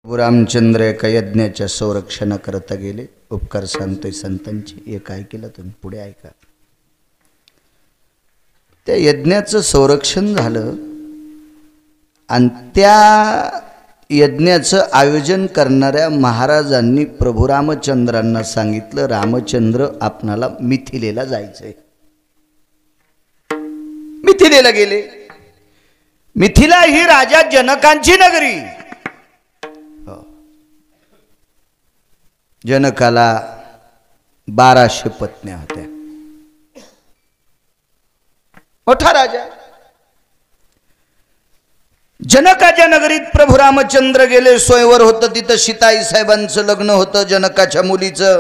रामचंद्र एका यज्ञाच्या संरक्षणाकरता गेले. उपकार सांगतोय संतांची, एक ऐकलं तुम्ही, पुढे ऐका. त्या यज्ञाचं संरक्षण झालं आणि त्या यज्ञाचं आयोजन करणाऱ्या महाराजांनी प्रभू रामचंद्रांना सांगितलं, रामचंद्र आपणाला मिथिलेला जायचंय. मिथिलेला गेले. मिथिला ही राजा जनकांची नगरी. जनकाला 1200 पत्न्या होत्या. मोठा राजा. जनकाच्या नगरीत प्रभू रामचंद्र गेले. स्वयंवर होतं तिथं. सीताई साहेबांचं लग्न होतं जनकाच्या मुलीचं.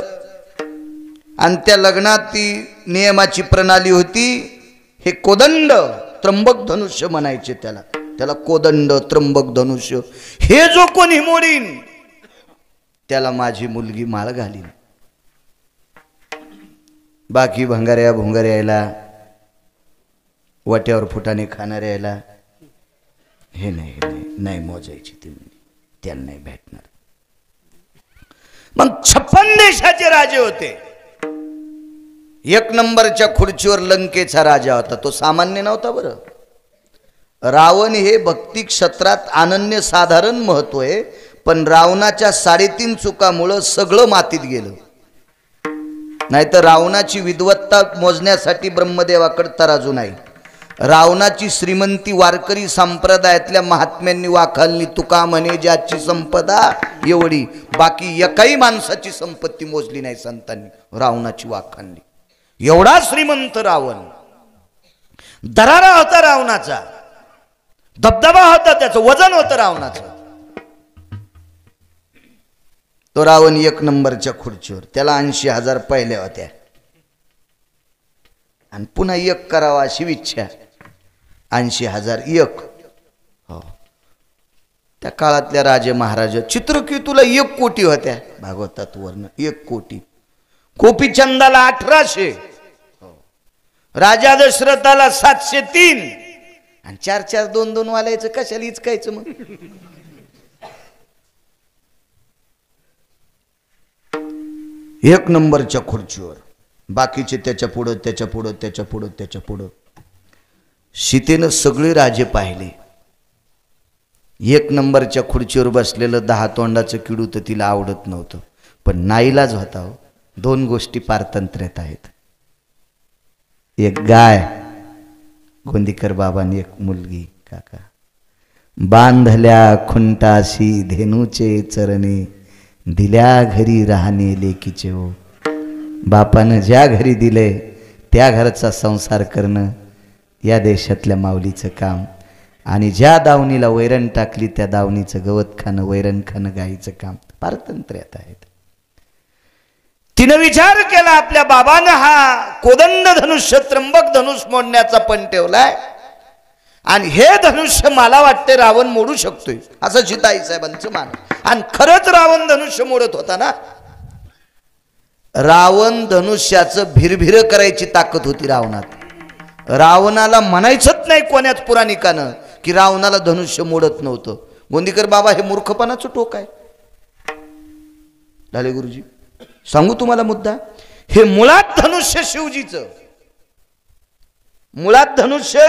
आणि त्या लग्नात ती नियमाची प्रणाली होती. हे कोदंड त्र्यंबक धनुष्य म्हणायचे त्याला. त्याला कोदंड त्र्यंबक धनुष्य. हे जो कोणी मोडीन त्याला माझी मुलगी माळ घालीन. बाकी भंगाऱ्या भोंगाऱ्याला, वाट्यावर फुटाने खाणाऱ्याला हे नाही मोजायची तुम्ही, त्याला नाही भेटणार. मग 56 देशाचे राजे होते. एक नंबरच्या खुर्चीवर लंकेचा राजा होता. तो सामान्य नव्हता बरं. रावण हे भक्ती क्षेत्रात अनन्य साधारण महत्व आहे. पण रावणाच्या 3.5 चुकामुळं सगळं मातीत गेलं. नाहीतर रावणाची विद्वत्ता मोजण्यासाठी ब्रह्मदेवाकडे तराजू नाही. रावणाची श्रीमंती वारकरी संप्रदायातल्या महात्म्यांनी वाखालली. तुका म्हणे ज्याची संपदा एवढी. बाकी एकाही माणसाची संपत्ती मोजली नाही संतांनी. रावणाची वाखालली. एवढा श्रीमंत रावण. दरारा होता रावणाचा. दबदबा होता, त्याचं वजन होतं रावणाचं. तो रावण 1 नंबरच्या खुर्चीवर. त्याला 80,000 पहिल्या होत्या. आणि पुन्हा 1 करावा अशी इच्छा. 80,001. हो. त्या काळातल्या राजे महाराज चित्रकेतूला 1 कोटी होत्या. भागवतात वर्ण 1 कोटी. गोपीचंदाला 1800. राजा दशरथाला 703. आणि 4-4 2-2 वालायचं कशाला इचकायचं मग. एक नंबरच्या खुर्चीवर. बाकीचे त्याच्या पुढं त्याच्या पुढं त्याच्या पुढं त्याच्या पुढं. सीतेनं सगळे राजे पाहिले. 1 नंबरच्या खुर्चीवर बसलेलं 10 तोंडाचं किडू तर तिला आवडत नव्हतं. पण नाईलाज होता हो. 2 गोष्टी पारतंत्र्यात आहेत. एक गाय, गोंदीकर बाबांनी, एक मुलगी. काका बांधल्या खुंटाशी धेनूचे चरणे, दिल्या घरी राहणे लेकीचे हो. बापानं ज्या घरी दिले त्या घरचा संसार करणं या देशातल्या माऊलीचं काम. आणि ज्या दावणीला वैरण टाकली त्या दावणीचं गवत खाणं, वैरण खाणं गाईचं काम पारतंत्र्यात आहेत. तिनं विचार केला, आपल्या बाबानं हा कोदंड धनुष्य त्र्यंबक धनुष मोडण्याचा पण ठेवलाय. आणि हे धनुष्य मला वाटते रावण मोडू शकतोय असं सीताई साहेबांचं मान. आणि खरंच रावण धनुष्य मोडत होता ना. रावण धनुष्याचं भिरभिर करायची ताकद होती रावणात. रावणाला म्हणायचंच नाही कोण्याच पुराणिकानं की रावणाला धनुष्य मोडत नव्हतं. गोंदीकर बाबा हे मूर्खपणाचं टोक आहे. झाले गुरुजी, सांगू तुम्हाला मुद्दा. हे मुळात धनुष्य शिवजीचं. मुळात धनुष्य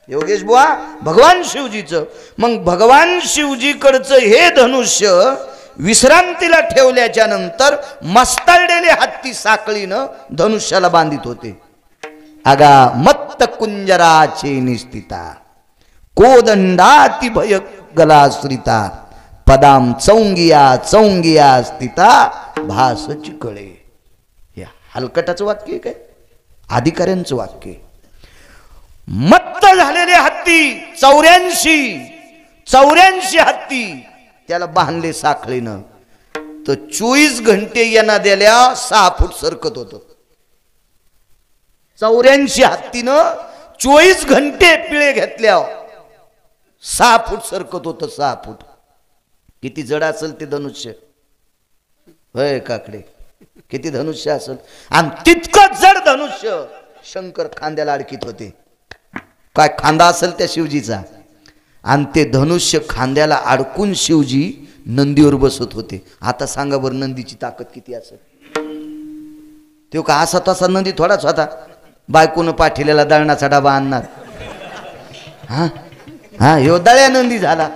योगेश बुवा भगवान शिवजीचं. मग भगवान शिवजीकडचं हे धनुष्य विश्रांतीला ठेवल्याच्या नंतर मस्ताळलेले हत्ती साखळीनं धनुष्याला बांधित होते. आगा मत्त कुंजराचे निस्थिता, कोदंडाती भय गलाश्रिता, पदाम चौंगिया चौंगिया स्थिता, भास चिकळे. हे हलकटाचं वाक्य काय? अधिकाऱ्यांचं वाक्य. मत्त झालेले हत्ती 84 हत्ती त्याला बांधले साखळीनं. तर 24 घंटे यांना दिल्या 6 फूट सरकत होत. 84 हत्तीनं 24 घंटे पिळे घेतल्या 6 फूट सरकत होत. 6 फूट. किती जड असेल ते धनुष्य होय काकडे. किती धनुष्य असेल. आणि तितकं जड धनुष्य शंकर खांद्याला अडकीत होते. काय खांदा असेल त्या शिवजीचा. आणि ते धनुष्य खांद्याला अडकून शिवजी नंदीवर बसत होते. आता सांगा बरं नंदीची ताकद किती असेल. तो का असा तसा नंदी थोडाच होता. बायकोनं पाठिलेला दळणाचा डबा आणणार. हा हा ह्यो दळ्या नंदी झाला.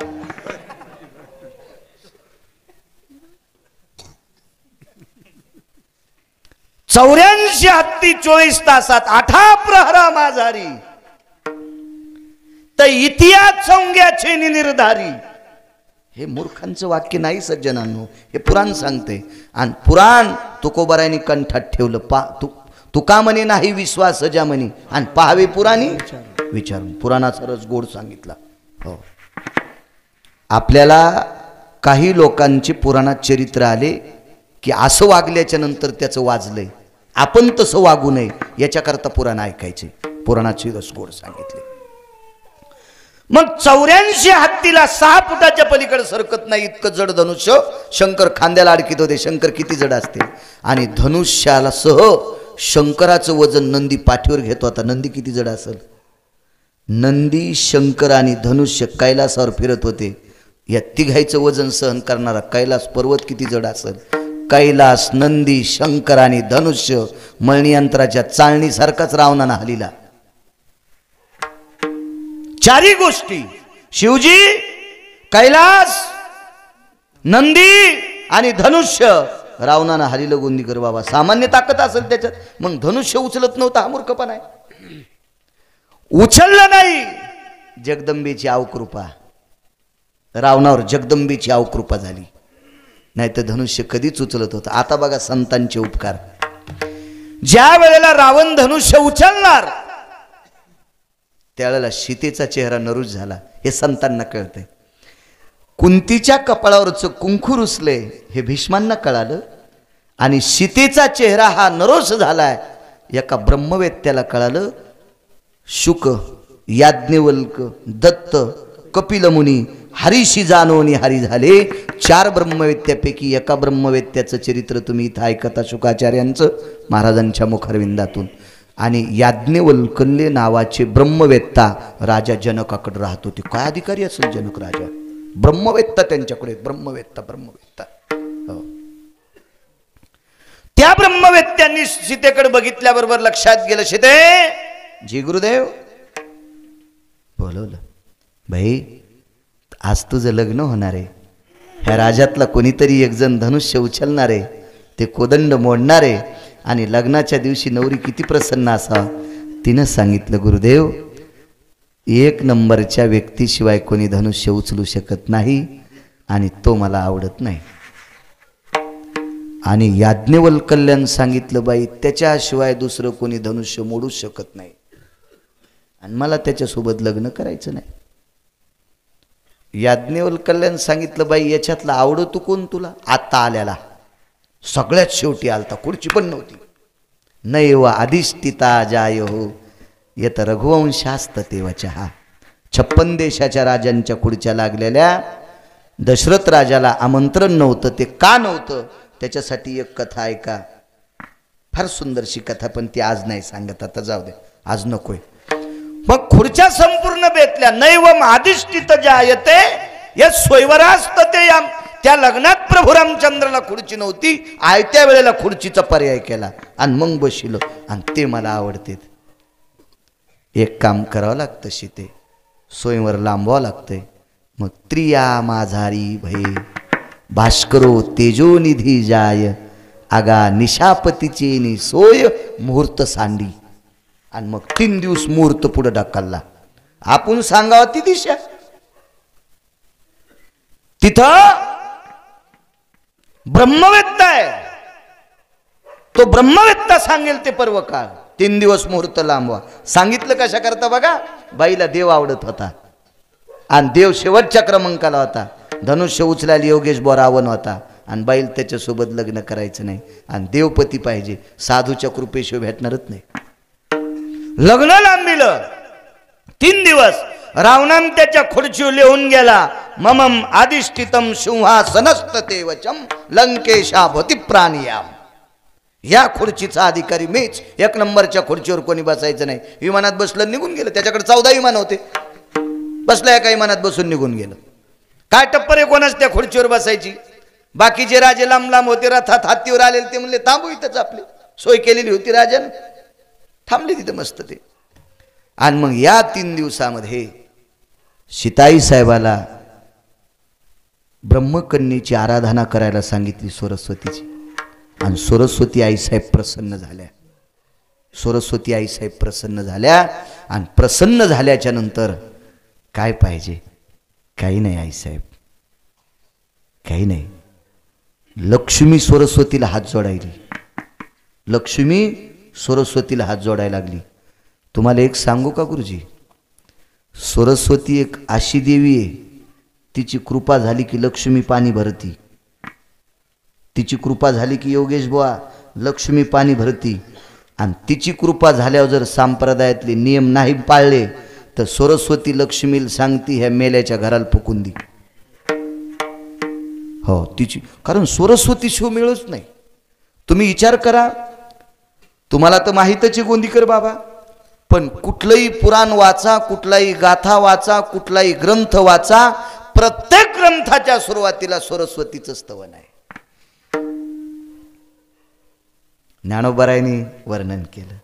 चौऱ्याऐंशी हत्ती 24 तासात 8 प्रहरा माझारी, तर इतिहास चौंग्याचे निर्धारी. हे मूर्खांचं वाक्य नाही सज्जनांनो, हे पुराण सांगते. आणि पुराण तुकोबारायांनी कंठात ठेवलं. तुका म्हणे नाही विश्वास सजा म्हणे, आणि पाहावे पुराणी विचारून. पुराणाचा रस गोड सांगितला. हो, आपल्याला काही लोकांचे पुराणात चरित्र आले की असं वागल्याच्या नंतर त्याचं वाजलंय, आपण तसं वागू नये याच्याकरता पुराण ऐकायचे. पुराणाची रस गोड सांगितले. मग 84 हत्तीला 6 फुटाच्या पलीकडे सरकत नाही इतकं जड धनुष्य शंकर खांद्याला अडकीत होते. शंकर किती जड असते. आणि धनुष्याला सह शंकराचं वजन नंदी पाठीवर घेतो. आता नंदी किती जड असेल. नंदी, शंकर आणि धनुष्य कैलासावर फिरत होते. या तिघायचं वजन सहन करणारा कैलास पर्वत किती जड असेल. कैलास, नंदी, शंकर आणि धनुष्य मळणी यंत्राच्या चाळणीसारखाच रावणानं हलीला. चारी गोष्टी शिवजी, कैलास, नंदी आणि धनुष्य रावणानं हलीलं. गोंदीकर बाबा सामान्य ताकद असेल त्याच्यात, मग धनुष्य उचलत नव्हता. हा मूर्खपणा आहे. उचललं नाही. जगदंबेची अवकृपा, रावणावर जगदंबेची अवकृपा झाली, नाही तर धनुष्य कधीच उचलत होतं. आता बघा संतांचे उपकार. ज्या वेळेला रावण धनुष्य उचलणार त्यावेळेला सीतेचा चेहरा नरूस झाला. हे संतांना कळतंय. कुंतीच्या कपाळावरचं कुंकू रुसले हे भीष्मांना कळालं. आणि सीतेचा चेहरा हा नरोस झालाय एका ब्रह्मवेत्याला कळालं. शुक, याज्ञवल्क, दत्त, कपिल मुनी हरीशी जाणवणी हरी झाले. 4 ब्रह्मवेत्यापैकी एका ब्रह्मवेत्याचं चरित्र तुम्ही इथं ऐकता शुकाचार्यांचं महाराजांच्या मुखारविंदातून. आणि याज्ञवल्कल्य नावाचे ब्रह्मवेत्ता राजा जनकाकडे राहत होते. काय अधिकारी असेल जनक राजा. ब्रह्मवेत्ता त्यांच्याकडे. ब्रह्मवेत्ता ब्रह्मवेत्ता हो. त्या ब्रह्मवेत्यांनी सीतेकडे बघितल्याबरोबर लक्षात गेलं, सीते जी गुरुदेव बोलवलं. भाई आज तुझं लग्न होणार आहे. ह्या राजातला कोणीतरी एक जण धनुष्य उचलणार आहे, ते कोदंड मोडणार आहे. आणि लग्नाच्या दिवशी नवरी किती प्रसन्न असावा. तिनं सांगितलं, गुरुदेव 1 नंबरच्या व्यक्तीशिवाय कोणी धनुष्य उचलू शकत नाही आणि तो मला आवडत नाही. आणि याज्ञवल्क्यानं सांगितलं, बाई त्याच्याशिवाय दुसरं कोणी धनुष्य मोडू शकत नाही आणि मला त्याच्यासोबत लग्न करायचं नाही. याज्ञवल्क्यानं सांगितलं, बाई याच्यातला आवडतो कोण तुला. आता आल्याला सगळ्यात शेवटी आलता, खुर्ची पण नव्हती. नैव अधिष्ठिता जाय हो येत रघुवंशास्त तेवचहा. 56 देशाच्या राजांच्या खुर्च्या लागलेल्या. दशरथ राजाला आमंत्रण नव्हतं. ते का नव्हतं त्याच्यासाठी एक कथा ऐका. फार सुंदरशी कथा, पण ती आज नाही सांगत. आता जाऊ दे, आज नकोय. मग खुर्च्या संपूर्ण बेतल्या. नैवम अधिष्ठित जायते या स्वयंवरास्त ते. त्या लग्नात प्रभू रामचंद्राला खुर्ची नव्हती. आयत्या वेळेला खुर्चीचा पर्याय केला आणि मग बसिलो. आणि ते मला आवडते. एक काम करावं लागतं सीते, स्वयंवर लांबवावं लागतंय. मग त्रिया माझारी भय भास्करो तेजोनिधी जाय आगा निशापतीचे नि सोय मुहूर्त सांडी. आणि मग 3 दिवस मुहूर्त पुढे ढकलला. आपण सांगावं ती दिशा. तिथं ब्रह्मवेत्ता आहे. तो ब्रह्मवेत्ता सांगेल ते पर्व काळ. 3 दिवस मुहूर्त लांबवा. सांगितलं कशा करता बघा. बाईला देव आवडत होता आणि देव शेवटच्या क्रमांकाला होता. धनुष्य उचलायला योगेश बोरावण होता आणि बाईल त्याच्यासोबत लग्न करायचं नाही. आणि देवपती पाहिजे, साधूच्या कृपेशिवाय भेटणारच नाही. लग्न लांबिलं. 3 दिवस रावणान त्याच्या खुर्चीवर लिहून गेला, ममम अधिष्ठितम सिंहासनस्त तेवचम लंकेशा भोती प्राणियाम. या खुर्चीचा अधिकारी मीच. 1 नंबरच्या खुर्चीवर कोणी बसायचं नाही. विमानात बसलं निघून गेलं. त्याच्याकडे 14 विमान होते. बसल्या एका विमानात बसून निघून गेलं. काय टप्पर आहे कोणाच त्या खुर्चीवर बसायची? बाकीचे राजे लांब लांब होते, रथात हत्तीवर आलेले, ते म्हणले थांबू इथंच, आपली सोय केलेली होती राजानं, थांबले तिथं मस्त ते. आणि मग या 3 दिवसामध्ये सीताई साहेबाला ब्रह्मकन्येची आराधना करायला सांगितली सरस्वतीची. आणि सरस्वती आईसाहेब प्रसन्न झाल्या. सरस्वती आईसाहेब प्रसन्न झाल्या. आणि प्रसन्न झाल्याच्या नंतर काय पाहिजे? काही नाही आईसाहेब, काही नाही. लक्ष्मी सरस्वतीला हात जोडायली. लक्ष्मी सरस्वतीला हात जोडायला लागली. तुम्हाला एक सांगू का गुरुजी? सरस्वती एक अशी देवी आहे, तिची कृपा झाली की लक्ष्मी पाणी भरती. तिची कृपा झाली की योगेश बुवा लक्ष्मी पाणी भरती. आणि तिची कृपा झाल्यावर जर संप्रदायातले नियम नाही पाळले तर सरस्वती लक्ष्मीला सांगती ह्या मेल्याच्या घराला फुकून दी. हो तिची, कारण सरस्वती शिव मिळूच नाही. तुम्ही विचार करा, तुम्हाला तर माहीतच आहे गोंदीकर बाबा, पण कुठलंही पुराण वाचा, कुठलाही गाथा वाचा, कुठलाही ग्रंथ वाचा, प्रत्येक ग्रंथाच्या सुरुवातीला सरस्वतीचं स्तवन आहे. ज्ञानोबारायांनी वर्णन केलं,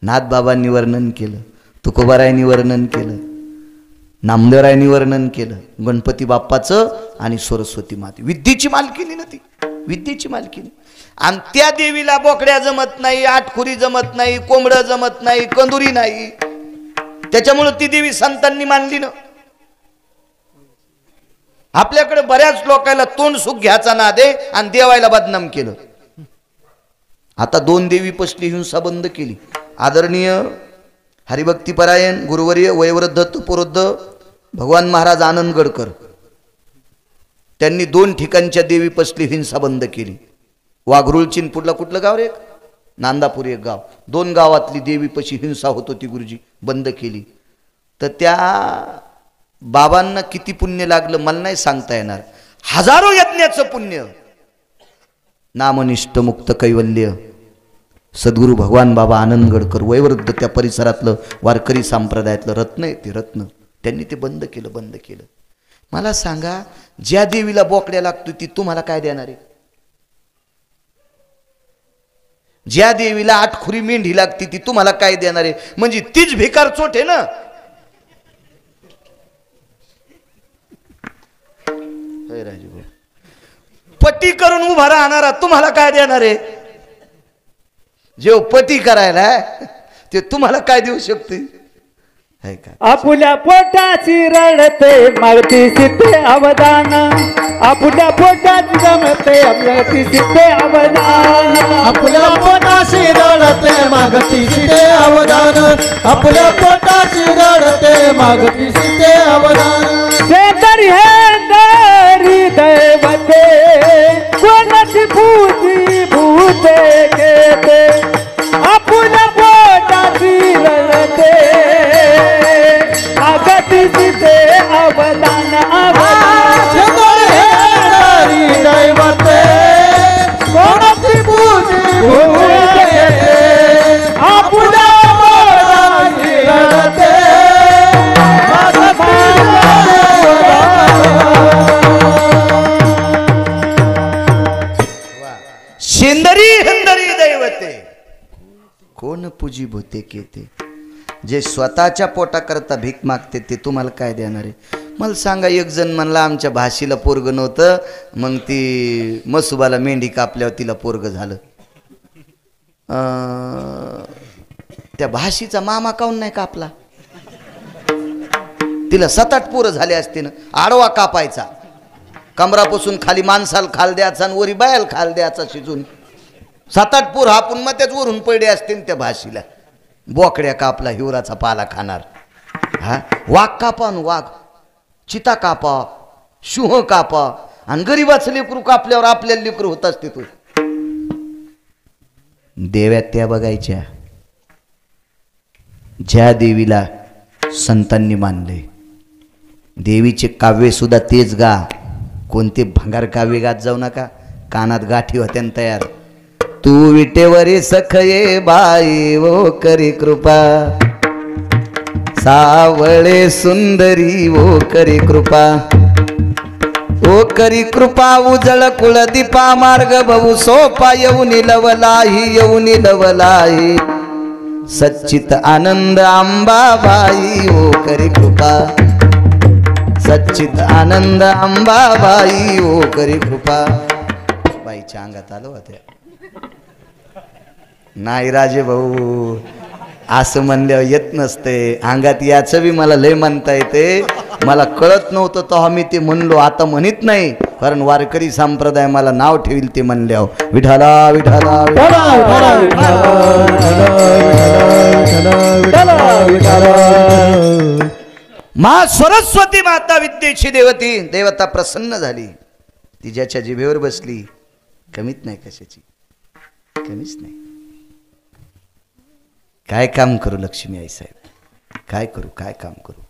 नाथबाबांनी वर्णन केलं, तुकोबारायांनी वर्णन केलं, नामदेवरायांनी वर्णन केलं. गणपती बाप्पाचं आणि सरस्वती माते विद्येची मालकीनी ना ती, विद्येची मालकीनी. आणि त्या देवीला बोकड्या जमत नाही, आठखुरी जमत नाही, कोंबडं जमत नाही, कंदुरी नाही. त्याच्यामुळे ती देवी संतांनी मानली ना. आपल्याकडे बऱ्याच लोकांना तोंड सुख घ्यायचा नाद आहे आणि देवायला बदनाम केलं. आता 2 देवी पसली हिंसा बंद केली. आदरणीय हरिभक्तीपरायण गुरुवर्य वयोवृद्ध तपोवृद्ध भगवान महाराज आनंदगडकर त्यांनी 2 ठिकाणच्या देवी पसली हिंसा बंद केली. वाघरुळचीन पुढला कुठलं गाव रे? नांदापूर एक गाव. 2 गावातली देवी पशी हिंसा होत होती, गुरुजी बंद केली. तर त्या बाबांना किती पुण्य लागलं मला नाही सांगता येणार. हजारो यज्ञाचं पुण्य. नामनिष्ठ मुक्त कैवल्य सद्गुरू भगवान बाबा आनंदगडकर वयोवृद्ध, त्या परिसरातलं वारकरी संप्रदायातलं रत्न आहे ते रत्न. त्यांनी ते बंद केलं, बंद केलं. मला सांगा, ज्या देवीला बोकड्या लागतो ती तुम्हाला काय देणार आहे? ज्या देवीला आठखुरी मेंढी लागती ती तुम्हाला काय देणार आहे? म्हणजे तीच भिकार चोट आहे ना. राजू पटी करून उभा राहणारा तुम्हाला काय देणार आहे? जे पटी करायला ते तुम्हाला काय देऊ शकते? आपुल्या पोटाची रडते मागती सिद्धे अवदान, आपुल्या पोटाची जमते मागती सिद्धे अवदान, आपुल्या पोटाची रडते मागती सिद्धे अवदान, आपुल्या पोटाची रडते मागती सिद्धे अवदान. शेतरी हे दरी दैवते कोणाची भूती भूते घेते, आपुल्या पोटाची रडते मागती सिद्धे अवदान, शेतरी हे दरी दैवते कोणाची भूती भूते घेते, आपुल्या पोटाची रडते शेंदरी हंदरी दैवते कोण पूजी भूते केते. जे स्वतःच्या पोटाकरता भीक मागते ते तुम्हाला काय देणार आहे? मला सांगा, एक जण म्हणला आमच्या भाषेला पोरग नव्हतं, मग ती मसुबाला मेंढी कापल्यावर तिला पोरग झालं. त्या भाषीचा मामा काऊन नाही कापला? तिला 7-8 पोरं झाले असते ना. आडवा कापायचा, कमरापासून खाली माणसाला खाल द्यायचा आणि वरी बायाला खाल द्यायचा शिजून. 7-8 पोर आपण मग त्याच वरून पडले असते त्या भाषीला. बोकड्या कापला हिवराचा पाला खाणार. हा वाघ कापा, वाघ चिता कापा, शुह कापा, आणि गरीबाचं लेकरू कापल्यावर आपल्याला लेकरू होत असते. तो देव्यात त्या बघायच्या ज्या देवीला संतांनी मानले. देवीचे काव्य सुद्धा तेच गा. कोणते भंगार काव्य गात जाऊ नका, कानात गाठी होत्या तयार. तू विटेवरी सखये बाई वो करी कृपा, सावळे सुंदरी वो करी कृपा, ओ करी कृपा उजळ कुळदीपा मार्ग बहु सोपा येऊन लवलाही सच्चित आनंद अंबाबाई ओ करी कृपा सच्चित आनंद अंबाबाई ओ करी कृपा बाईच्या अंगात आलो होते नाही राजे भाऊ असं म्हणल्यावर येत नसते अंगात याचं बी मला लय म्हणता येते मला कळत नव्हतं तेव्हा मी ते म्हणलो आता म्हणत नाही कारण वारकरी संप्रदाय मला नाव ठेवील ते म्हणल्यावर विठाला विठाला मा सरस्वती माता विद्येची देवती देवता प्रसन्न झाली ती ज्याच्या जिभेवर बसली कमीत नाही कशाची कमीच नाही काय काम करू लक्ष्मी आई साहेब काय करू काय काम करू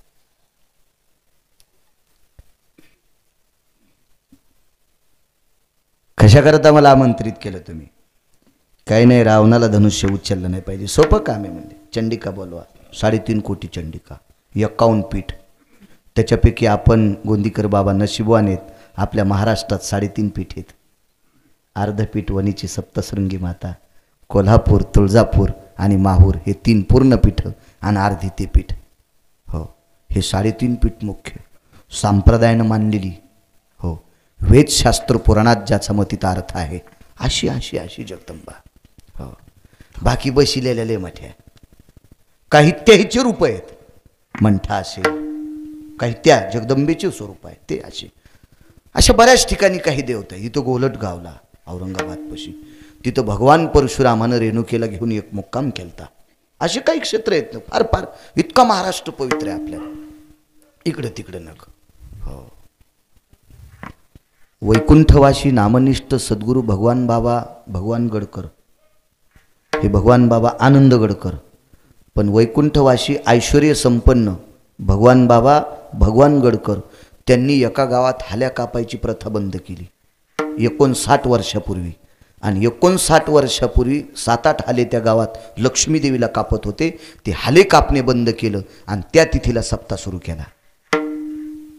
कशा करता मला आमंत्रित केलं तुम्ही काही नाही रावणाला धनुष्य उचललं नाही पाहिजे सोपं काम आहे म्हणजे चंडिका बोलवा 3.5 कोटी चंडिका 51 पीठ त्याच्यापैकी आपण गोंदीकर बाबा नशिबवान आहेत आपल्या महाराष्ट्रात 3.5 पीठ आहेत अर्धपीठ वणीची सप्तशृंगी माता कोल्हापूर तुळजापूर आणि माहूर हे 3 पूर्ण पीठ आणि अर्धी ते पीठ हो हे 3.5 पीठ मुख्य संप्रदायानं मानलेली हो वेदशास्त्र पुराणात ज्याचा मतीत अर्थ आहे अशी अशी अशी जगदंबा हो बाकी बसिलेल्या मोठ्या काही त्याचे रूप आहेत मंठा असेल काही त्या जगदंबेचे स्वरूप आहे ते असे अशा बऱ्याच ठिकाणी काही देवता इथं गोलट गावला औरंगाबाद पशी तिथं भगवान परशुरामानं रेणुकेला घेऊन एक मुक्काम केलता असे काही क्षेत्र आहेत ना फार फार इतका महाराष्ट्र पवित्र आहे आपल्याला इकडं तिकडं नक हो वैकुंठवासी नामनिष्ठ सद्गुरू भगवान बाबा भगवान गडकर हे भगवान बाबा आनंद गडकर पण वैकुंठवासी ऐश्वर्य संपन्न भगवान बाबा भगवान गडकर त्यांनी एका गावात हाल्या कापायची प्रथा बंद केली 59 वर्षापूर्वी आणि 59 वर्षापूर्वी 7-8 हाले त्या गावात लक्ष्मी देवीला कापत होते ते हाले कापणे बंद केलं आणि त्या तिथीला सप्ताह सुरू केला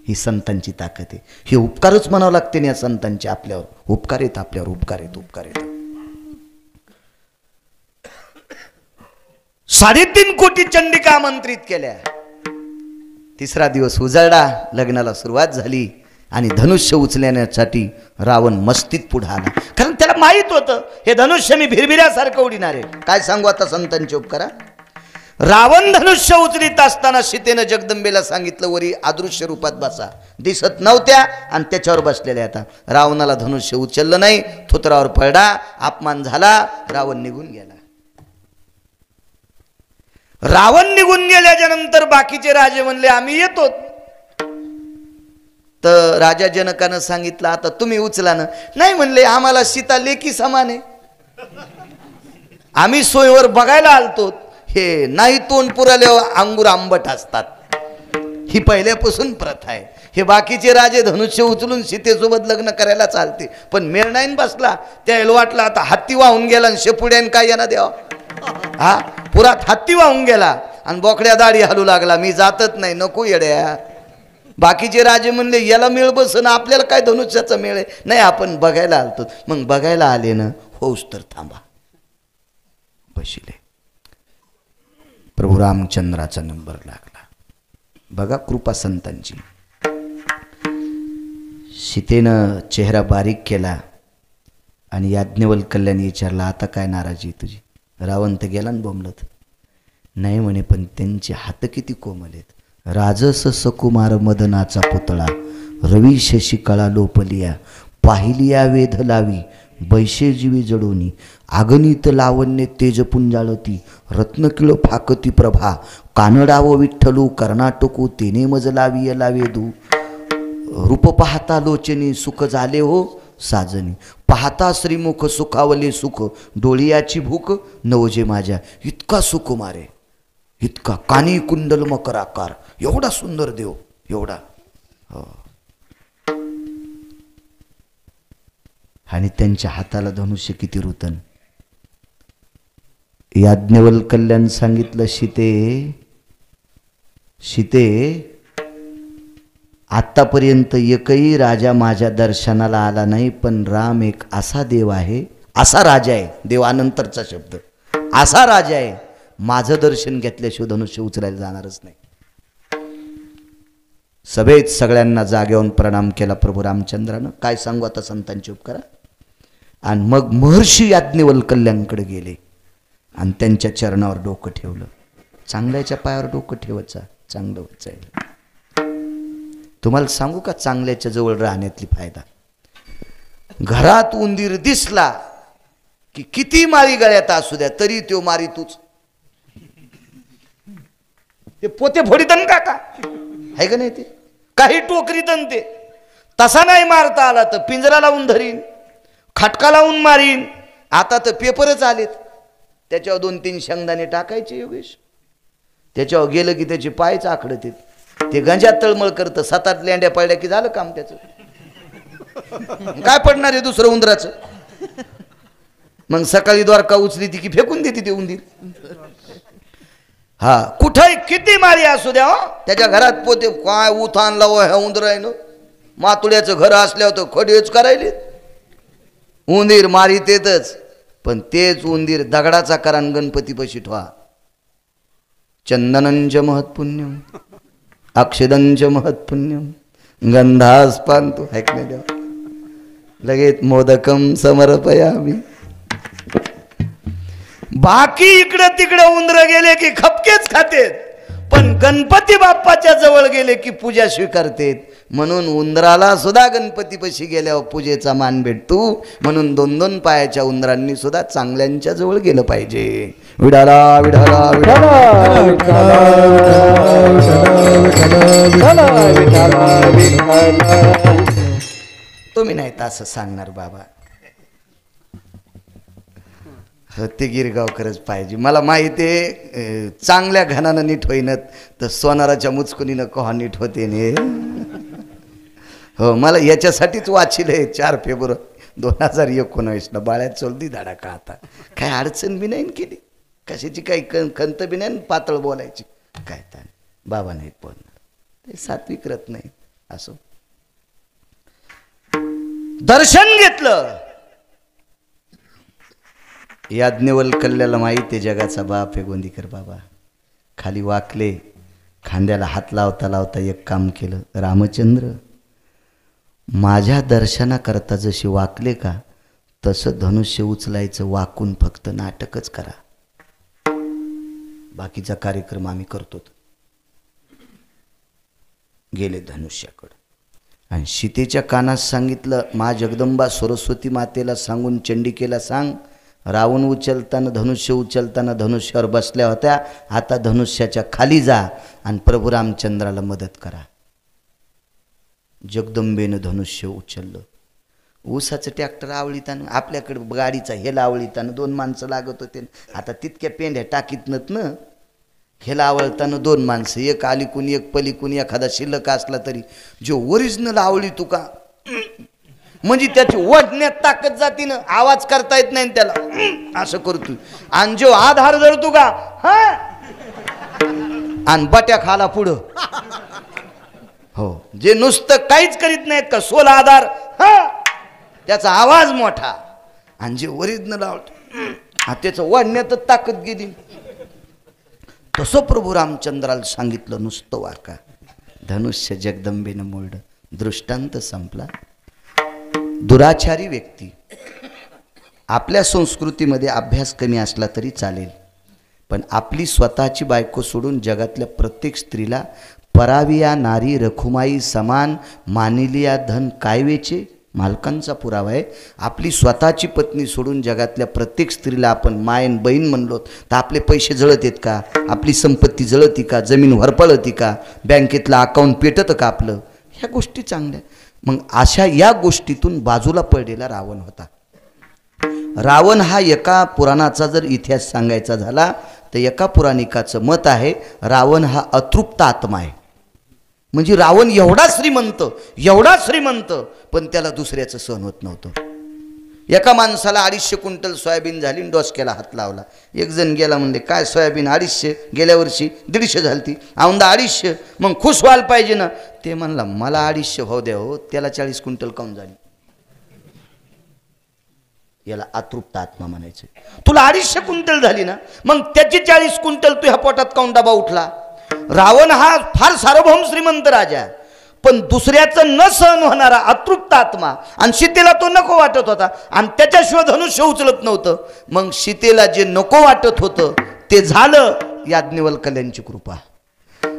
ही संतांची ताकद आहे हे उपकारच म्हणावं लागते ना या संतांचे आपल्यावर उपकार आहेत आपल्यावर उपकार आहेत उपकार आहेत 3.5 कोटी चंडिका आमंत्रित केल्या 3रा दिवस उजळला लग्नाला सुरुवात झाली आणि धनुष्य उचलण्यासाठी रावण मस्तीत पुढे आला कारण त्याला माहित होतं हे धनुष्य मी भिरभिऱ्यासारखं उडीणार आहे काय सांगू आता संतांचे उपकारा रावण धनुष्य उचलीत असताना सीतेनं जगदंबेला सांगितलं वरी अदृश्य रूपात बसा दिसत नव्हत्या आणि त्याच्यावर बसलेल्या आता रावणाला धनुष्य उचललं नाही थोतरावर पडला अपमान झाला रावण निघून गेला रावण निघून गेल्याच्या नंतर बाकीचे राजे म्हणले आम्ही येतो तर राजा जनकानं सांगितलं आता तुम्ही उचला ना नाही म्हणले आम्हाला सीता लेकी समान आहे आम्ही सोयीवर बघायला आलतो हे नाही तोंड पुराले अंगूर आंबट असतात ही पहिल्यापासून प्रथा आहे हे बाकीचे राजे धनुष्य उचलून सीतेसोबत लग्न करायला चालते पण मेळ नाही बसला त्याला वाटलं आता हत्ती वाहून गेला आणि शेपुड्यान काय यांना द्यावं हा पुरात हत्ती वाहून गेला आणि बोकड्या दाढी हलू लागला मी जातच नाही नको येड्या बाकीचे राजे म्हणले याला मेळ बसन आपल्याला काय धनुष्याचा मेळ आहे नाही आपण बघायला आलतो मग बघायला आले ना होऊस तर थांबा बशिले प्रभू रामचंद्राचा नंबर लागला बघा कृपा संतांची सीतेनं चेहरा बारीक केला आणि याज्ञवल्क्याने विचारला आता काय नाराजी तुझी रावण तर गेला ना बोंबलत नाही म्हणे पण त्यांचे हात किती कोमल आहेत राजस सकुमार मदनाचा पुतळा रवी शशिकळा लोपलिया पाहिलिया वेध लावी बैशेजीवी जडोनी आगनित लावण्य तेजपुंजाळती रत्नकिळ फाकती प्रभा कानडाव विठ्ठलू कर्नाटकू तेने मज लावी लावेदू रूप पाहता लोचनी सुख झाले हो साजनी पाहता श्रीमुख सुखावले सुख डोळियाची भूक नवजे माझ्या इतका सुकुमारे इतका कानी कुंडल मकर आकार एवढा सुंदर देव एवढा आणि त्यांच्या हाताला धनुष्य किती रुतन याज्ञवल्क्याने सांगितलं सीते आत्तापर्यंत एकही राजा माझ्या दर्शनाला आला नाही, पण राम एक असा देव आहे, असा राजा आहे, देवानंतरचा शब्द, असा राजा आहे, माझं दर्शन घेतल्याशिवाय धनुष्य उचलायला जाणारच नाही. सभेत सगळ्यांना जागेवून प्रणाम केला प्रभू रामचंद्रानं. काय सांगू आता संतांची उपकारा. आणि मग महर्षी याज्ञवल्क्यांकडे गेले आणि त्यांच्या चरणावर डोकं ठेवलं. चांगल्याच्या पायावर डोकं ठेवायचं, चांगलं व्हायचं. तुम्हाला सांगू का चांगल्याच्या जवळ राहण्यातली फायदा. घरात उंदीर दिसला की किती माळी गळ्यात असू द्या तरी तो मारी तूच. ते पोते फोडीतन का आहे का नाही, ते काही टोकरीतन ते तसा नाही मारता आला तर पिंजरा लावून धरीन, खटका लावून मारीन. आता तर पेपरच आलेत, त्याच्यावर 2-3 शेंगदाणे टाकायचे योगेश, त्याच्यावर गेलं की त्याचे पायच आखडत येत. ते गंजात तळमळ करतं, 7-8 लेंड्या पडल्या की झालं काम त्याचं. काय पडणार आहे दुसरं उंदराचं. मग सकाळी द्वारका उचली ती की फेकून देते ते उंदीर. हा कुठे किती मारी असू द्या, त्याच्या घरात पोते काय उथान लाव ह्या उंदर आहे ना. मातुड्याचं घर असल्यावर तर खडेच करायले, उंदीर मारीत येतच. पण तेच उंदीर दगडाचा करान गणपतीपाशी ठेवा. चंदनंच महत्पुण्यम अक्षदंच महत्पुण्यम गंधास्पांतो ऐक नाही देवा. लगेच मोदकम समर्पयामि. बाकी इकडं तिकडं उंदर गेले की खपकेच खातेत, पण गणपती बाप्पाच्या जवळ गेले की पूजा स्वीकारतेत. म्हणून उंदराला सुद्धा गणपतीपाशी गेल्यावर पूजेचा मान भेटतो. म्हणून 2-2 पायाच्या उंदरांनी सुद्धा चांगल्यांच्या जवळ गेलं पाहिजे. विडाला विडाला तुम्ही नाही तर असं सांगणार बाबा. ते गिरगावकरच पाहिजे. मला माहिती आहे चांगल्या घनानं नीट होईनत तर सोनाराच्या मुचकुनीनं कहा नीट होते ने. हो मला याच्यासाठीच वाचिल आहे 4 फेब्रुवारी 2019 बाळ्यात चोलदी धडाका. आता काय अडचण बी नाही केली, कशाची काही खंत बी नाही, पातळ बोलायची काय ताण. बाबा नाहीत बोलणार, ते सात्विक रत नाही. असो दर्शन घेतलं. याज्ञवल्क्याला माहिती आहे जगाचा बाप आहे गोंदीकर बाबा. खाली वाकले, खांद्याला हात लावता लावता एक काम केलं. रामचंद्र माझ्या दर्शनाकरता जशी वाकले का तसं धनुष्य उचलायचं, वाकून फक्त नाटकच करा, बाकीचा कार्यक्रम आम्ही करतो. गेले धनुष्याकडं आणि सीतेच्या कानात सांगितलं, मा जगदंबा सरस्वती मातेला सांगून चंडिकेला सांग, रावण उचलताना धनुष्य उचलताना धनुष्यावर बसल्या होत्या, आता धनुष्याच्या खाली जा आणि प्रभू रामचंद्राला मदत करा. जगदंबेनं धनुष्य उचललं. ऊसाचं ट्रॅक्टर आवळीताना, आपल्याकडे गाडीचा हेला आवळीताना 2 माणसं लागत होते. आता तितक्या पेंढ्या टाकीत नत ना. हेला आवळताना 2 माणसं, एक अलीकून एक पलीकून, एखादा शिल्लक असला तरी जो ओरिजिनल आवळी तुका म्हणजे त्याची ओढण्यात ताकद जाती ना, आवाज करता येत नाही त्याला, असं करतोय. आणि जो आधार जळतो का हा आणि बट्या खाला पुढं. हो जे नुसतं काहीच करीत नाहीत का सोला आधार हा, त्याचा आवाज मोठा. आणि जे ओरिजिनल आवडतो त्याचं ओढण्यातच ताकद गेली. तसं प्रभू रामचंद्राला सांगितलं, नुसतं वाका. धनुष्य जगदंबेनं मोडलं. दृष्टांत संपला. दुराचारी व्यक्ती, आपल्या संस्कृतीमध्ये अभ्यास कमी असला तरी चालेल, पण आपली स्वतःची बायको सोडून जगातल्या प्रत्येक स्त्रीला पराविया नारी रखुमाई समान मानिलिया धन काय वेचे, मालकांचा पुरावा आहे. आपली स्वतःची पत्नी सोडून जगातल्या प्रत्येक स्त्रीला आपण मायन बहीण म्हणलो तर आपले पैसे जळत आहेत का, आपली संपत्ती जळती का, जमीन वरपळती का, बँकेतलं अकाउंट पेटतं का आपलं, ह्या गोष्टी चांगल्या. मग अशा या गोष्टीतून बाजूला पडलेला रावण होता. रावण हा एका पुराणाचा जर इतिहास सांगायचा झाला तर एका पुराणिकाचं मत आहे रावण हा अतृप्त आत्मा आहे. म्हणजे रावण एवढा श्रीमंत पण त्याला दुसऱ्याचं सहन होत नव्हतं. एका माणसाला 250 क्विंटल सोयाबीन झाली, डोसक्याला हात लावला. एक जण गेला म्हणले, काय सोयाबीन 250, गेल्या वर्षी 150 झालती, औंदा 250, मग खुश व्हायला पाहिजे ना. ते म्हणला मला 250 भाव द्या हो, त्याला 40 क्विंटल काऊन झाली. याला अतृप्त आत्मा म्हणायचं. तुला 250 क्विंटल झाली ना, मग त्याची 40 क्विंटल तुझ्या पोटात काऊन डबा उठला. रावण हा फार सार्वभौम श्रीमंत राजा, पण दुसऱ्याचं न सहन होणारा अतृप्त आत्मा. आणि सीतेला तो नको वाटत होता आणि त्याच्याशिवाय धनुष्य उचलत नव्हतं. मग सीतेला जे नको वाटत होतं ते झालं, याज्ञवल्क्यांची कृपा.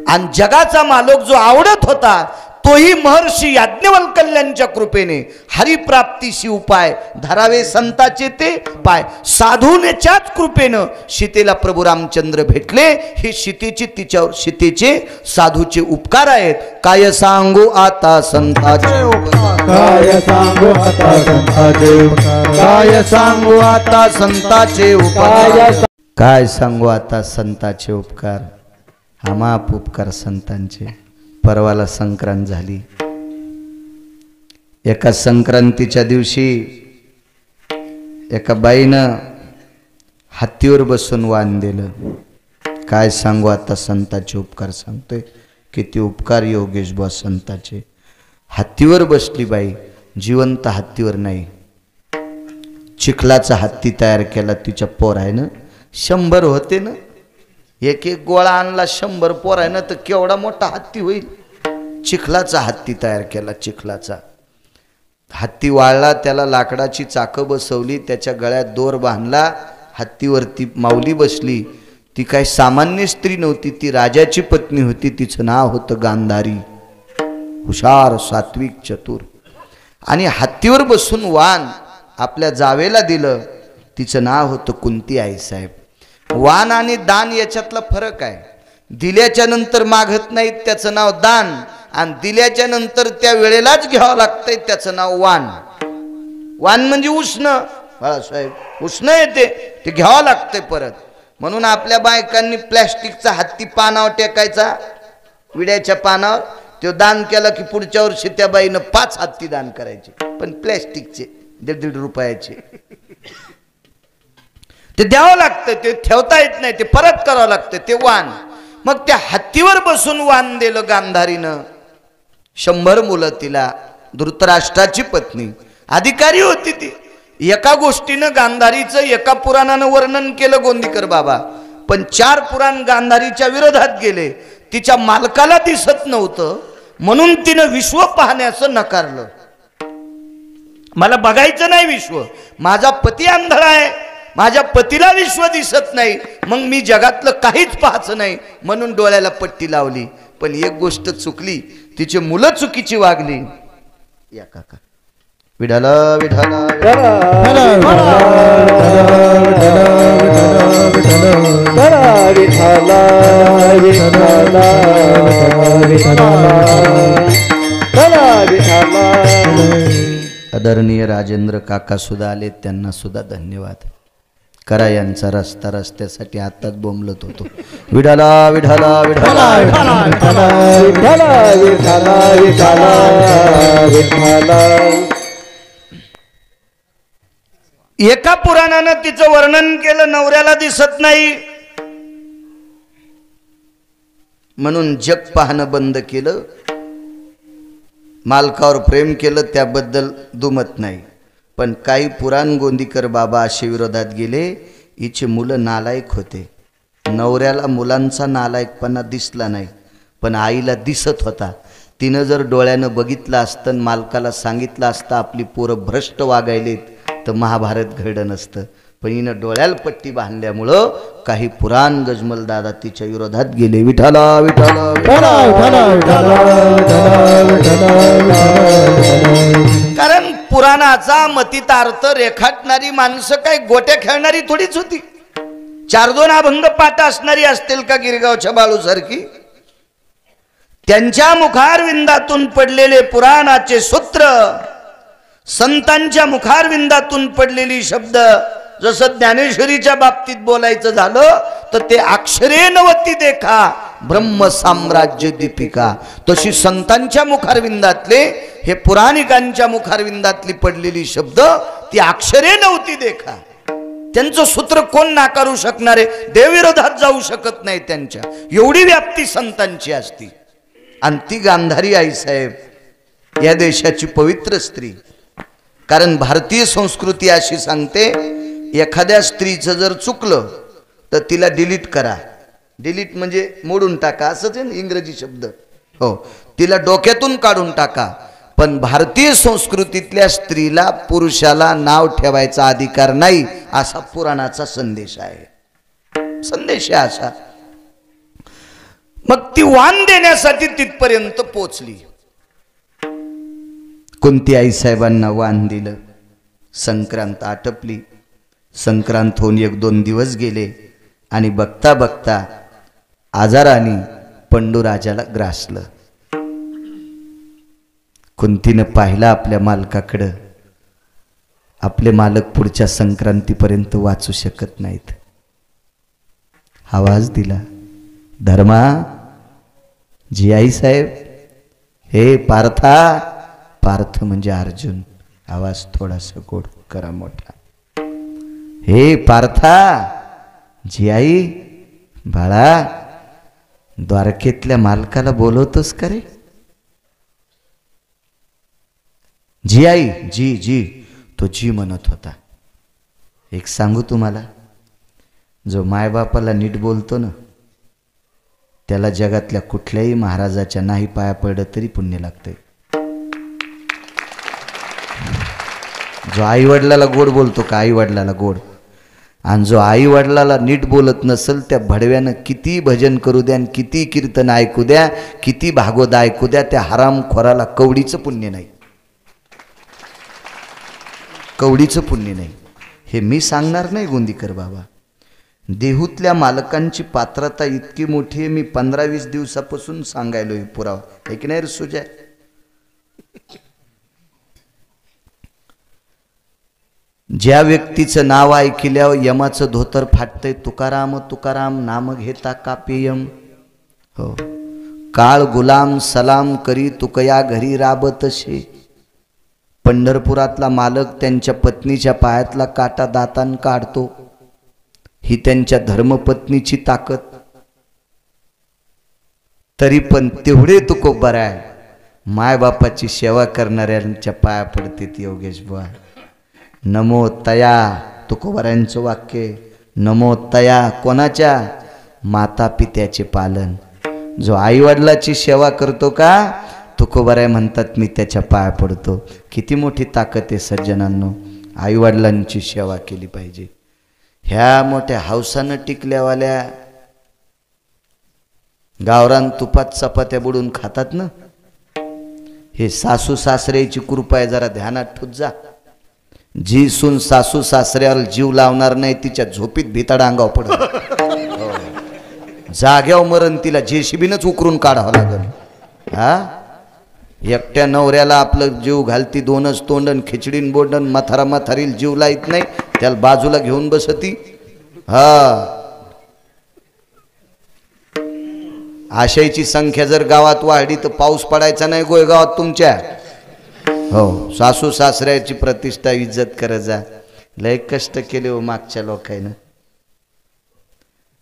आणि जगाचा मालक जो आवडत होता तोही महर्षी याज्ञवल्क्यांच्या कृपेने हरिप्राप्तीशी उपाय धरावे संताचे ते पाय. साधूनेच्याच कृपेनं सीतेला प्रभू रामचंद्र भेटले. हे सीतेचे तिच्यावर सीतेचे साधूचे उपकार आहेत. काय सांगू आता संताचे उपकार, काय सांगू आता संताचे उपकार, काय सांगू आता संताचे उपकार, काय सांगू आता संताचे उपकार. हा माप उपकार संतांचे. परवाला संक्रांत झाली. एका संक्रांतीच्या दिवशी एका बाईनं हत्तीवर बसून वाण दिलं. काय सांगू आता संताचे उपकार. सांगतोय किती उपकार योगेश बुवा संताचे. हत्तीवर बसली बाई, जिवंत हत्तीवर नाही, चिखलाचा हत्ती तयार केला. तिच्या पोर आहे ना 100 होते ना, एक एक गोळा आणला, 100 पोर आहे ना, तर केवढा मोठा हत्ती होईल. चिखलाचा हत्ती तयार केला. चिखलाचा हत्ती वाळला, त्याला लाकडाची चाकं बसवली, त्याच्या गळ्यात दोर बांधला. हत्तीवरती माऊली बसली. ती काही सामान्य स्त्री नव्हती, ती राजाची पत्नी होती. तिचं नाव होतं गांधारी. हुशार, सात्विक, चतुर. आणि हत्तीवर बसून वाण आपल्या जावेला दिलं. तिचं नाव होतं कुंती आईसाहेब. वाण आणि दान याच्यातला फरक आहे. दिल्याच्या नंतर मागत नाहीत त्याचं नाव दान, आणि दिल्याच्या नंतर त्या वेळेलाच घ्यावं लागतंय त्याचं नाव वाण. वाण म्हणजे उष्ण, बाळासाहेब उष्ण येते, ते घ्यावं लागतंय परत. म्हणून आपल्या बायकांनी प्लॅस्टिकचा हत्ती पानावर टेकायचा, विड्याच्या पानावर. तो दान केला की पुढच्या वर्षी त्या बाईनं 5 हत्ती दान करायचे, पण प्लॅस्टिकचे, 1.5 रुपयाचे. ते द्यावं लागतं, ते ठेवता येत नाही, ते परत करावं लागतं, ते वाण. मग त्या हत्तीवर बसून वाण दिलं गांधारीनं. 100 मुलं तिला. धृतराष्ट्राची पत्नी, अधिकारी होती ती. एका गोष्टीनं गांधारीचं एका पुराणानं वर्णन केलं गोंदीकर बाबा, पण 4 पुराण गांधारीच्या विरोधात गेले. तिच्या मालकाला दिसत नव्हतं म्हणून तिनं विश्व पाहण्याचं नकारलं. मला बघायचं नाही विश्व, माझा पती आंधळा आहे, माझ्या पतीला विश्व दिसत नाही, मग मी जगातलं काहीच पाहायचं नाही म्हणून डोळ्याला पट्टी लावली. पण एक गोष्ट चुकली, तिची मुलं चुकीची वागली. या काका विठाला विठाला आदरणीय राजेंद्र काका सुद्धा आले, त्यांना सुद्धा धन्यवाद. करा यांचा रस्ता रस्त्यासाठी आताच बोंबलत होतो. विठाला विठाला विठाला एका पुराणानं तिचं वर्णन केलं, नवऱ्याला दिसत नाही म्हणून जग पाहणं बंद केलं. मालकावर प्रेम केलं, त्याबद्दल दुमत नाही. पण काही पुराण गोंदीकर बाबा असे विरोधात गेले. हिचे मुलं नालायक होते. नवऱ्याला मुलांचा नालायकपणा दिसला नाही, पण आईला दिसत होता. तिनं जर डोळ्यानं बघितलं असतं, मालकाला सांगितलं असतं आपली पोरं भ्रष्ट वागायलेत, तर महाभारत घडलं नसतं. पण हिनं डोळ्याला पट्टी बांधल्यामुळं काही पुराण गजमल दादा तिच्या विरोधात गेले. विठाला विठाला कारण पुराणाचा मतितार्थ रेखाटणारी माणसं काही गोट्या खेळणारी थोडीच होती. 4-2 अभंग पाठ असणारी असतील का गिरगावच्या बाळूसारखी? त्यांच्या मुखारविंदातून पडलेले पुराणाचे सूत्र, संतांच्या मुखारविंदातून पडलेली शब्द, जसं ज्ञानेश्वरीच्या बाबतीत बोलायचं झालं तर ते अक्षरे नवती देखा ब्रह्म साम्राज्य दीपिका, तशी संतांच्या मुखारविंदातले हे पुराणिकांच्या मुखारविंदातली पडलेली शब्द ती अक्षरे नव्हती देखा. त्यांचं सूत्र कोण नाकारू शकणार आहे? देवविरोधात जाऊ शकत नाही त्यांच्या. एवढी व्याप्ती संतांची असती. आणि ती गांधारी आईसाहेब या देशाची पवित्र स्त्री. कारण भारतीय संस्कृती अशी सांगते, एखाद्या स्त्रीचं जर चुकलं तर तिला डिलीट करा. डिलीट म्हणजे मोडून टाका असंच आहे ना इंग्रजी शब्द. हो, तिला डोक्यातून काढून टाका. पण भारतीय संस्कृतीतल्या स्त्रीला पुरुषाला नाव ठेवायचा अधिकार नाही, असा पुराणाचा संदेश आहे. संदेश आहे असा. मग ती वाण देण्यासाठी तिथपर्यंत पोचली. कुंती आईसाहेबांना वाण दिलं. संक्रांत आटपली. संक्रांत होऊन 1-2 दिवस गेले आणि बघता बघता आजाराने पंडूराजाला ग्रासलं. कुंतीनं पाहिलं आपल्या मालकाकडं. आपले मालक पुढच्या संक्रांतीपर्यंत वाचू शकत नाहीत. आवाज दिला, धर्मा, जी आई साहेब, हे पार्था. पार्थ म्हणजे अर्जुन. आवाज थोडासा गोड करा, मोठा. हे पार्था, जी आई, बाळा, द्वारकेतल्या मालकाला बोलवतोस का रे? जी आई, जी जी. तो जी म्हणत होता. एक सांगू तुम्हाला, जो मायबापाला नीट बोलतो ना, त्याला जगातल्या कुठल्याही महाराजाच्या नाही पाया पडलं तरी पुण्य लागतंय. जो आई वडिलाला गोड बोलतो का, आई वडिलाला गोड, आणि जो आई वडिलाला नीट बोलत नसेल, त्या भडव्यानं किती भजन करू द्या, किती कीर्तन ऐकू द्या, किती भागवत ऐकू द्या, त्या हरामखोराला कवडीचं पुण्य नाही. कवडीचं पुण्य नाही. हे मी सांगणार नाही गोंदीकर बाबा. देहूतल्या मालकांची पात्रता इतकी मोठी आहे, मी 15-20 दिवसापासून सांगायलोय पुरावा. आहे की नाही रे सुजय? ज्या व्यक्तीचं नाव ऐकल्यावर यमाचं धोतर फाटतंय, तुकाराम तुकाराम नाम घेता कापेयम. हो, काळ गुलाम सलाम करी तुकया घरी राबतशे. पंढरपुरातला मालक त्यांच्या पत्नीच्या पायातला काटा दातान काढतो. ही त्यांच्या धर्मपत्नीची ताकद. तरी पण तेवढे तुकोबर आहे, मायबापाची सेवा करणाऱ्यांच्या पाया पडते ती योगेश बुवा. नमो तया, तुकोबरांचं वाक्य. नमो तया कोणाच्या? माता पित्याचे पालन. जो आई वडिलाची सेवा करतो का, तुकोबराय म्हणतात मी त्याच्या पाया पडतो. किती मोठी ताकद आहे सज्जनांनो. आई वडिलांची सेवा केली पाहिजे. ह्या मोठ्या हौसानं टिकल्यावाल्या गावरान तुपात चपात्या बुडून खातात ना, हे सासू सासऱ्याची कृपा आहे, जरा ध्यानात ठेवत जा. जी सून सासू सासऱ्यावर जीव लावणार नाही, तिच्या झोपीत भिताडा अंगावर पडत. जाग्यावर मरण तिला जेसीबीनंच उकरून काढावं लागल. हा, एकट्या नवऱ्याला आपलं जीव घालती, 2च तोंडन खिचडीन बोंडन, मथारा मथारील जीव लाईत नाही, त्याला बाजूला घेऊन बसती. हा, आशयाची संख्या जर गावात वाढली तर पाऊस पडायचा नाही गोयगावात तुमच्या. हो, सासू सासऱ्याची प्रतिष्ठा इज्जत करत जा. लय कष्ट केले हो मागच्या लोकांना.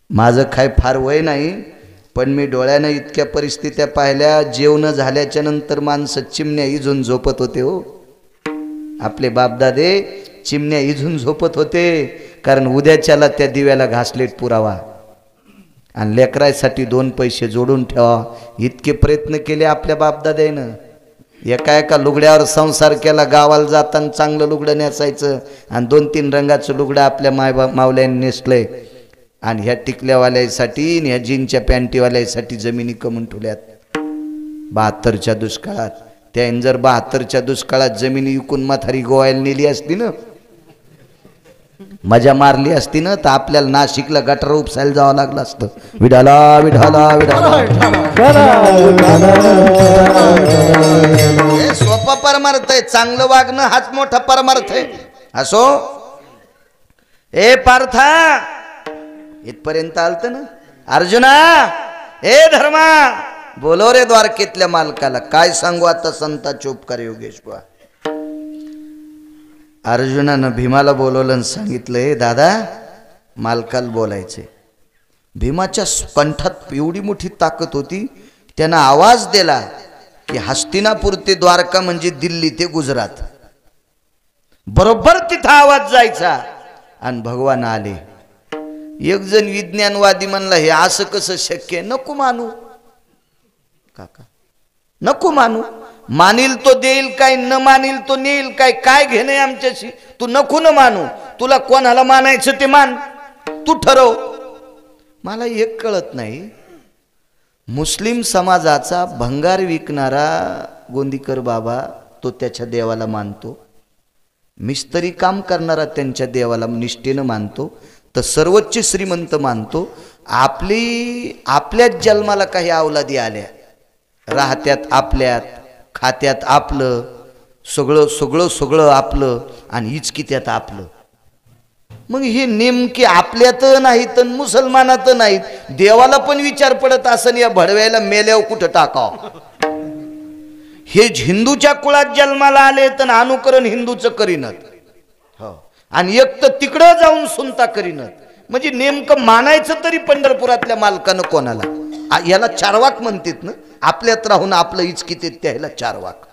माझं काय फार वय नाही, पण मी डोळ्यानं इतक्या परिस्थित्या पाहिल्या. जेवण झाल्याच्या नंतर माणसं चिमण्या इजून झोपत होते. हो, आपले बापदादे चिमण्या इजून झोपत होते, कारण उद्याच्याला त्या दिव्याला घासलेट पुरावा आणि लेकरायसाठी 2 पैसे जोडून ठेवा. इतके प्रयत्न केले आपल्या बापदाद्यानं. एका लुगड्यावर संसार केला. गावाला जाताना चांगलं लुगडं नेसायचं आणि 2-3 रंगाचं लुगडं आपल्या मावल्याने नेसलंय. आणि ह्या टिकल्यावाल्यासाठी, ह्या जीनच्या पॅन्टीवाल्यासाठी जमिनी कमवून ठेवल्यात. 72च्या दुष्काळात. त्याने जर 72च्या दुष्काळात जमिनी विकून म्हातारी गोवायला नेली असती ना, मजा मारली असती ना, तर आपल्याला नाशिकला गटर उपसायला जावं लागलं असतं. विडाला विडाला विडाला. हे सोपा परमार्थ आहे. चांगलं वागणं हाच मोठा परमार्थ आहे. असो, ए पार्था, इथपर्यंत आलत ना. अर्जुना, ए धर्मा, बोलव रे द्वारकेतल्या मालकाला. काय सांगू आता संतांचे उपकार योगेश्वर. अर्जुनानं भीमाला बोलवलं आणि सांगितलं, दादा मालकाला बोलायचे. भीमाच्या कंठात एवढी मोठी ताकद होती, त्यानं आवाज दिला की हस्तिनापूर ते द्वारका म्हणजे दिल्ली ते गुजरात, बरोबर तिथं आवाज जायचा. आणि भगवान आले. एक जण विज्ञानवादी म्हणला, हे असं कसं शक्य आहे? नको मानू काका, नको मानू. मानील तो देईल काय, न मानील तो नेईल काय, काय घेणे आमच्याशी. तू नको न मानू, तुला कोणाला मानायचं ते मान, तू ठरव. मला एक कळत नाही, मुस्लिम समाजाचा भंगार विकणारा गोंदीकर बाबा तो त्याच्या देवाला मानतो, मिस्त्री काम करणारा त्यांच्या देवाला निष्ठेनं मानतो, तर सर्वोच्च श्रीमंत मानतो. आपल्याच जन्माला काही अवलादी आल्या, राहत्यात आपल्यात, खात्यात आपलं, सगळं सगळं सगळं आपलं आणि इचकित्यात आपलं. मग हे नेमके आपल्यात नाहीत मुसलमानात नाहीत. देवाला पण विचार पडत असं या भडव्याला मेल्यावर कुठं टाकाव. हे हिंदूच्या कुळात जन्माला आले तर अनुकरण हिंदूचं करीनत, हो, आणि एक तर तिकडं जाऊन सुनता करीनत. म्हणजे नेमकं मानायचं तरी पंढरपुरातल्या मालकानं कोणाला? याला चारवाक म्हणतात ना, आपल्यात राहून आपलं इचकित त्याला चारवाक.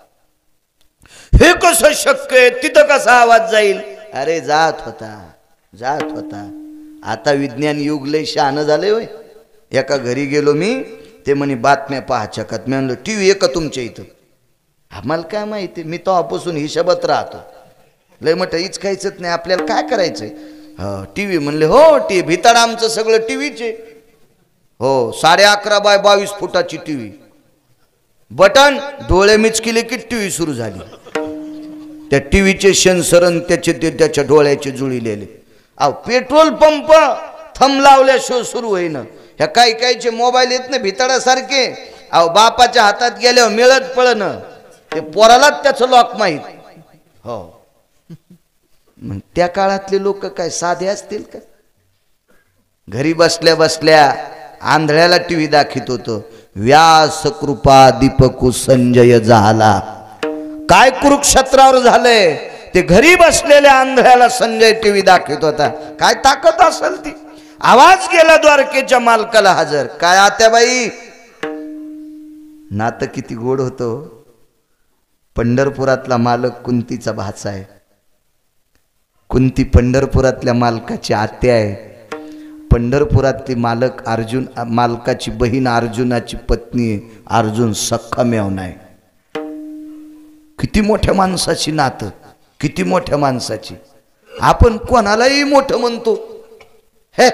हे कसं शक्य आहे? तिथं कसा आवाज जाईल? अरे जात होता, जात होता. आता विज्ञान युग लय शहाणं झालंय होय. एका घरी गेलो मी, ते म्हणे बातम्या पाहायच्या का? मी म्हणलं टी व्ही आहे का तुमच्या इथं? आम्हाला काय माहिती, मी तेव्हापासून हिशोबात राहतो. लय म्हटलं हीच खायचंच नाही, आपल्याला काय करायचंय? टी व्ही म्हणले, हो टी भिताड आमचं सगळं टीव्हीचे. हो, 11.5 x 22 टी व्ही, बटन डोळे मिचकिले की टी व्ही सुरू झाली. त्या टीव्हीचे सेन्सर त्याच्या डोळ्याचे जुळलेले. अहो पेट्रोल पंप थंब लावल्याशिवाय सुरू होईना. ह्या काही काहीचे मोबाईल येत ना भिताडासारखे, अहो बापाच्या हातात गेल्यावर मिळत पळण, ते पोरालाच त्याचं लॉक माहीत. हो, मग त्या काळातले लोक काय साधे असतील का? घरी बसल्या बसल्या आंधळ्याला टीव्ही दाखवित होतो. व्यास कृपा दीपकु संजय झाला. काय कुरुक्षेत्रावर झालंय ते घरी बसलेल्या आंधळ्याला संजय टीव्ही दाखवित होता. काय ताकद असेल ती. आवाज गेला द्वारकेच्या मालकाला हजर. काय आत्याबाई, नातं किती गोड होतो. पंढरपुरातला मालक कुंतीचा भाचा आहे. कुंती पंढरपुरातल्या मालकाची आत्या आहे. पंढरपुरातली मालक अर्जुन, मालकाची बहीण अर्जुनाची पत्नी आहे. अर्जुन सख्खा मेवना आहे. किती मोठ्या माणसाची नातं, किती मोठ्या माणसाची. आपण कोणालाही मोठं म्हणतो. हे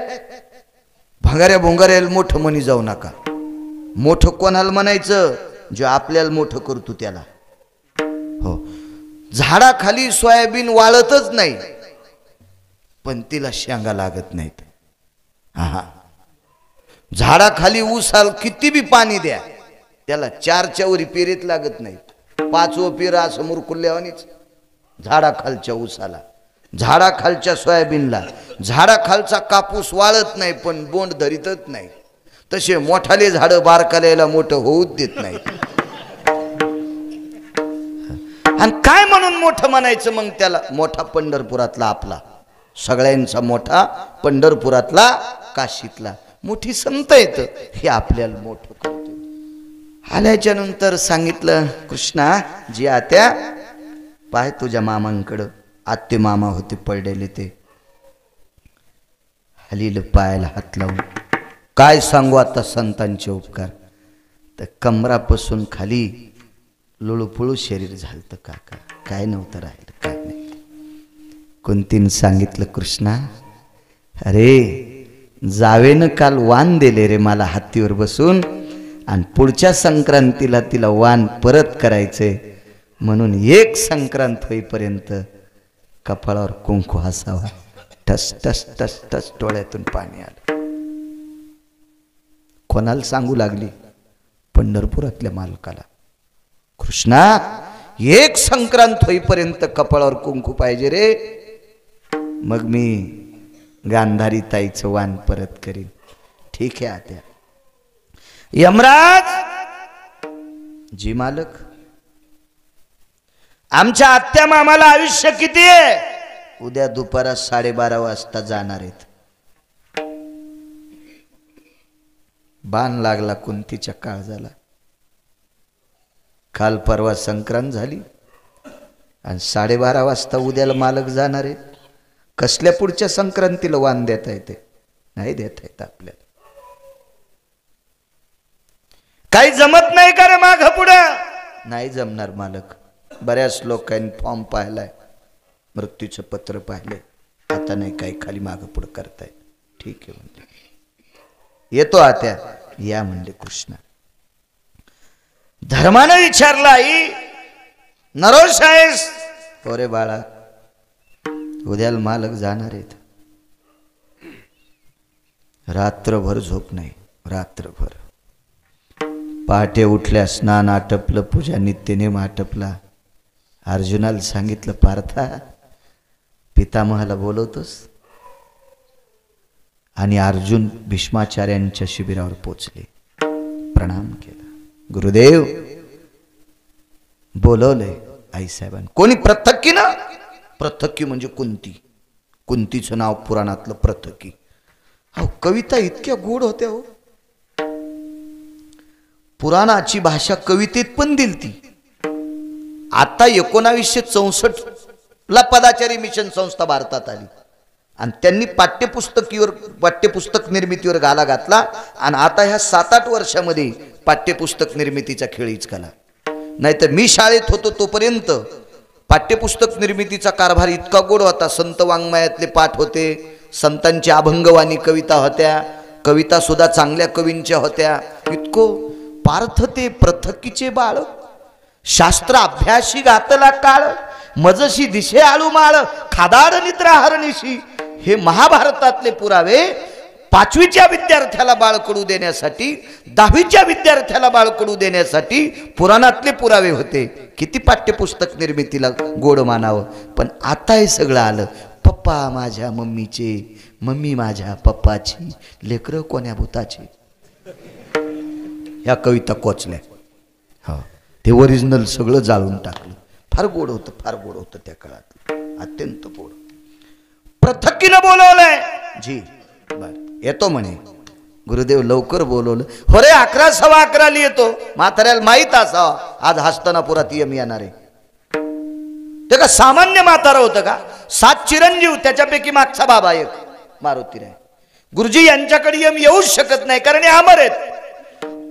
भंगाऱ्या भोंगाऱ्याला मोठं म्हणी जाऊ नका. मोठं कोणाला म्हणायचं? जो आपल्याला मोठं करतो त्याला. हो, झाडाखाली सोयाबीन वाळतच नाही, पण तिला शेंगा लागत नाहीत. हा, झाडाखाली ऊसाला किती बी पाणी द्या, त्याला 4च्या वरी पेरेत लागत नाहीत. 5वं पेरा असं मुरकुल्यावानीच झाडाखालच्या ऊसाला, झाडाखालच्या सोयाबीनला. झाडाखालचा कापूस वाळत नाही पण बोंड धरीतच नाही. तसे मोठाले झाडं बारकाल्याला मोठं होऊच देत नाही. आणि काय म्हणून मोठं म्हणायचं मग त्याला? मोठा पंढरपुरातला आपला, सगळ्यांचा मोठा पंढरपुरातला, काशीतला मोठी संत येतं, हे आपल्याला मोठं करतो. आल्याच्या नंतर सांगितलं, कृष्णा जी आत्या पाय तुझ्या मामांकडं. आत्ते मामा होते पडलेले, ते हलील पायाला हात लावून. काय सांगू आता संतांचे उपकार. तर कमरापासून खाली लुळुपुळू शरीर झालं. तर काका काय नव्हतं राहिलं, काय नाही. कुंतीनं सांगितलं, कृष्णा अरे जावेनं काल वाण दिले रे मला हत्तीवर बसून, आणि पुढच्या संक्रांतीला तिला वाण परत करायचंय, म्हणून एक संक्रांत होईपर्यंत कपाळावर कुंकू असावा. टस टस टस टस डोळ्यातून पाणी आलं. कोणाला सांगू लागली? पंढरपुरातल्या मालकाला. कृष्णा एक संक्रांत होईपर्यंत कपाळावर कुंकू पाहिजे रे, मग मी गांधारी ताईचं वाण परत करीन. ठीक आहे आत्या. यमराज जी मालक, आमच्या आत्या मामाला आयुष्य किती आहे? उद्या दुपारा 12:30 वाजता जाणार आहेत. बाण लागला कुंतीच्या काळजाला. काल परवा संक्रांत झाली आणि 12:30 वाजता उद्याला मालक जाणार आहे. कसल्या पुढच्या संक्रांतीला वाण देता येते? नाही देता येत आपल्याला. काही जमत नाही का रे माग पुढं? नाही जमणार मालक. बऱ्याच लोकांनी फॉर्म पाहिलाय, मृत्यूचं पत्र पाहिलंय, आता नाही काही खाली माग पुढं करताय. ठीक आहे म्हणले, येतो आत्या. या म्हणले कृष्ण. धर्मानं विचारलं, आई नरोष आहेस? हो रे बाळा, उद्याला मालक जाणार आहेत. रात्रभर झोप नाही, रात्रभर. पहाटे उठल्या, स्नान आटपलं, पूजा नित्यनेम आटपला. अर्जुनाला सांगितलं, पार्था पितामहाला बोलवतोस? आणि अर्जुन भीष्माचार्यांच्या शिबिरावर पोचले, प्रणाम केला. गुरुदेव बोलवलंय आईसाहेबांनी. कोणी? पृथक्की ना. पृथक्की म्हणजे कुंती. कुंतीचं नाव पुराणातलं पृथक्की. अहो कविता इतक्या गोड होत्या हो. पुराणाची भाषा कवितेत पण दिलती. आता 1964 ला पदाचारी मिशन संस्था भारतात आली आणि त्यांनी पाठ्यपुस्तक निर्मितीवर गाला घातला. आणि आता ह्या 7-8 वर्षामध्ये पाठ्यपुस्तक निर्मितीचा खेळीच केला. नाहीतर मी शाळेत होतो तोपर्यंत पाठ्यपुस्तक निर्मितीचा कारभार इतका गोड होता. संत वाङ्मयातले पाठ होते, संतांची अभंगवाणी कविता होत्या, कविता सुद्धा चांगल्या कवींच्या होत्या. इतकं पार्थ ते पृथक्कीचे बाळ, शास्त्र अभ्यासी घातला काळ, मजशी दिशे आळू माळ, खादाड निद्रा हरणीशी. हे महाभारतातले पुरावे 5वीच्या विद्यार्थ्याला बाळकडू देण्यासाठी, 10वीच्या विद्यार्थ्याला बाळकडू देण्यासाठी पुराणातले पुरावे होते. किती पाठ्यपुस्तक निर्मितीला गोड मानावं. पण आता हे सगळं आलं. पप्पा माझ्या मम्मीचे, मम्मी माझ्या पप्पाची, लेकरं कोण्या भूताची. ह्या कविता कोचल्या. हा, ते ओरिजिनल सगळं जाळून टाकलं. फार गोड होतं, फार गोड होतं त्या काळात, अत्यंत गोड. पृथक्कीनं बोलवलंय. जी बर, येतो म्हणे. गुरुदेव लवकर बोलवलं. हो रे, 11:15 येतो. म्हाताऱ्याला माहीत असावं आज हस्तिनापुरात यम येणार आहे. ते का सामान्य म्हातारा होतं का? 7 चिरंजीव, त्याच्यापैकी मागचा बाबा एक मारुतीराय. गुरुजी यांच्याकडे यम येऊच शकत नाही कारण हे अमर आहेत.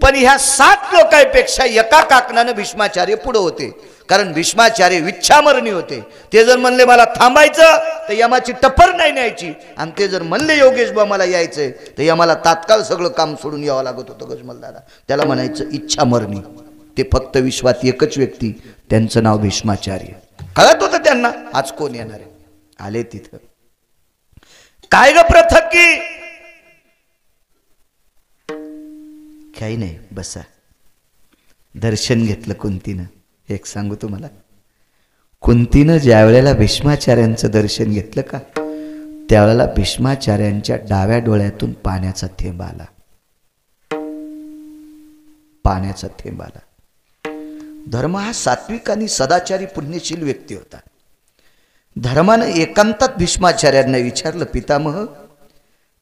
पण ह्या 7 लोकांपेक्षा एका काकणानं भीष्माचार्य पुढे होते. कारण भीष्माचार्य विच्छामरणी होते. ते जर म्हणले मला थांबायचं तर यमाची टप्पर नाही न्यायची. आणि ते जर म्हणले योगेश बा मला यायचंय तर यमाला तात्काळ सगळं काम सोडून यावं लागत होतं. गजमल दादा त्याला म्हणायचं इच्छामरणी. ते फक्त विश्वात एकच व्यक्ती, त्यांचं नाव भीष्माचार्य. कळत होतं त्यांना आज कोण येणार आहे. आले तिथं. काय ग पृथक्की? काही नाही, बसा. दर्शन घेतलं कुंतीनं. एक सांगू तुम्हाला, कुंतीनं ज्या वेळेला भीष्माचार्यांचं दर्शन घेतलं का, त्यावेळेला भीष्माचार्यांच्या डाव्या डोळ्यातून पाण्याचा थेंब आला. पाण्याचा थेंब आला. धर्म हा सात्विक आणि सदाचारी पुण्यशील व्यक्ती होता. धर्मानं एकांतात भीष्माचार्यांना विचारलं, पितामह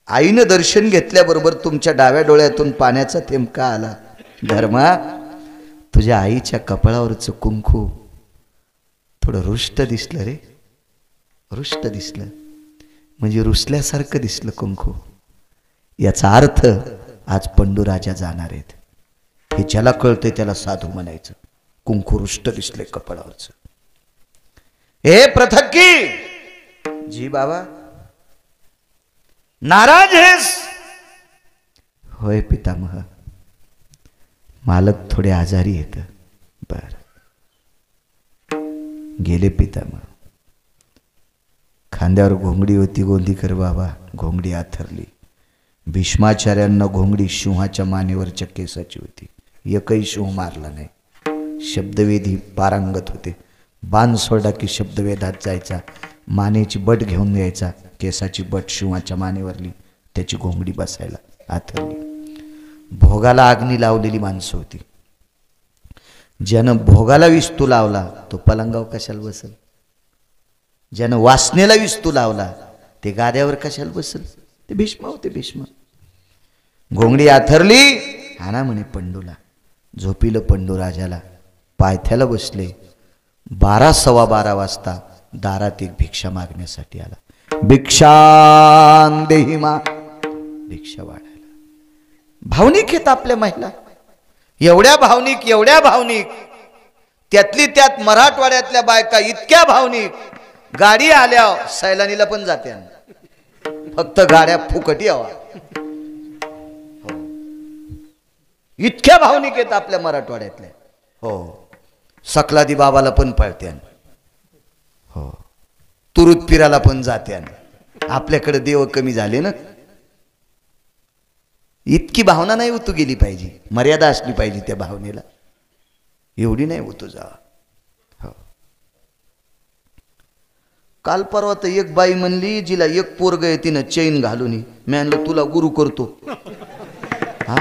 आईनं दर्शन घेतल्याबरोबर तुमच्या डाव्या डोळ्यातून पाण्याचा थेंब का आला? धर्मा, तुझ्या आईच्या कपाळावरचं कुंकू थोडं रुष्ट दिसलं रे. रुष्ट दिसलं म्हणजे रुसल्यासारखं दिसलं कुंकू. याचा अर्थ आज पंडूराजा जाणार आहेत. हे ज्याला कळतंय त्याला साधू म्हणायचं. कुंकू रुष्ट दिसले कपाळावरचं. हे पृथक्की. जी बाबा. नाराज आहेस? होय पितामह, मालक थोडे आजारी आहेत. बर, गेले पितामह. खांद्यावर घोंगडी होती गोंदीकर बाबा, घोंगडी आथरली. भीष्माचार्यांना घोंगडी सिंहाच्या मानेवरच्या केसाची होती. एकही सिंह मारला नाही. शब्दवेधी पारंगत होते. बाण सोडा की शब्दवेधात जायचा. मानेची बट घेऊन यायचा. केसाची बट सिंहाच्या मानेवरली, त्याची घोंगडी बसायला आथरली. भोगाला अग्नी लावलेली माणसं होती. ज्यानं भोगाला विस्तू लावला तो पलंगावर कशाला बसल, ज्यानं वासनेला विस्तू लावला ते गाद्यावर कशाला बसल. ते भीष्म होते. भीष्म घोंगडी आथरली हाना म्हणे पंडूला, झोपिलं पंडू राजाला, पायथ्याला बसले. 12 सव्वा 12 वाजता दारात एक भिक्षा मागण्यासाठी आला. भिक्षां देहि मा, भिक्षा वाढायला. भावनिक आहेत आपल्या महिला, एवढ्या भावनिक, एवढ्या भावनिक. त्यातली त्यात मराठवाड्यातल्या बायका इतक्या भावनिक, गाडी आल्या सैलानीला पण जाते, फक्त गाड्या फुकट यावा. इतक्या भावनिक आहेत आपल्या मराठवाड्यातल्या. हो, सकलादी बाबाला पण पळत्यान, हो, तुरुत पिराला पण जात्यान. आपल्याकडे देव कमी झाले ना. इतकी भावना नाही उतू गेली पाहिजे, मर्यादा असली पाहिजे त्या भावनेला. एवढी नाही उतू जावा. हो. काल परवा तर एक बाई म्हणली जिला एक पोरग आहे तिनं चैन घालून, मी म्हणलं तुला गुरु करतो. हा,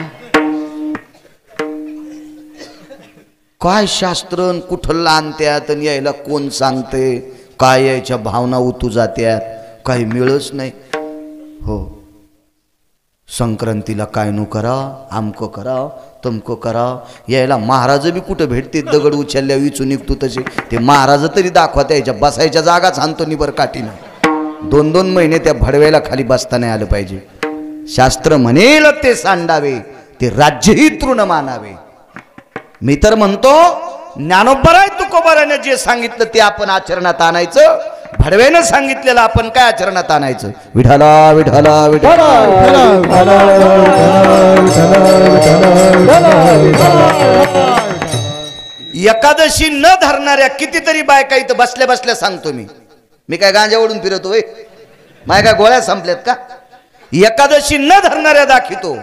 काय शास्त्रन कुठं आणत्यात आणि यायला कोण सांगते, काय यायच्या भावना उतू जात्यात, काही मिळच नाही. हो, संक्रांतीला काय नु करा, आमकं करा, तमकं करा. यायला महाराज बी कुठं भेटते, दगड उचलल्या विचून निघतो तसे. ते महाराज तरी दाखवा, त्याच्या बसायच्या जागाच आणतो निबर काठीनं. 2-2 महिने त्या भडव्याला खाली बसता नाही आलं पाहिजे. शास्त्र म्हणेल ते सांडावे, ते राज्यही तृण मानावे. मी तर म्हणतो ज्ञानोबराय तुकोबाराने जे सांगितलं ते आपण आचरणात आणायचं. भडव्यानं सांगितलेलं आपण काय आचरणात आणायचं. विठाला विठाला विठाला. एकादशी न धरणाऱ्या कितीतरी बायका इथं बसल्या बसल्या सांगतो मी काय गांजा ओढून फिरतोय, माझ्या काय गोळ्या संपल्यात का. एकादशी न धरणाऱ्या दाखितो.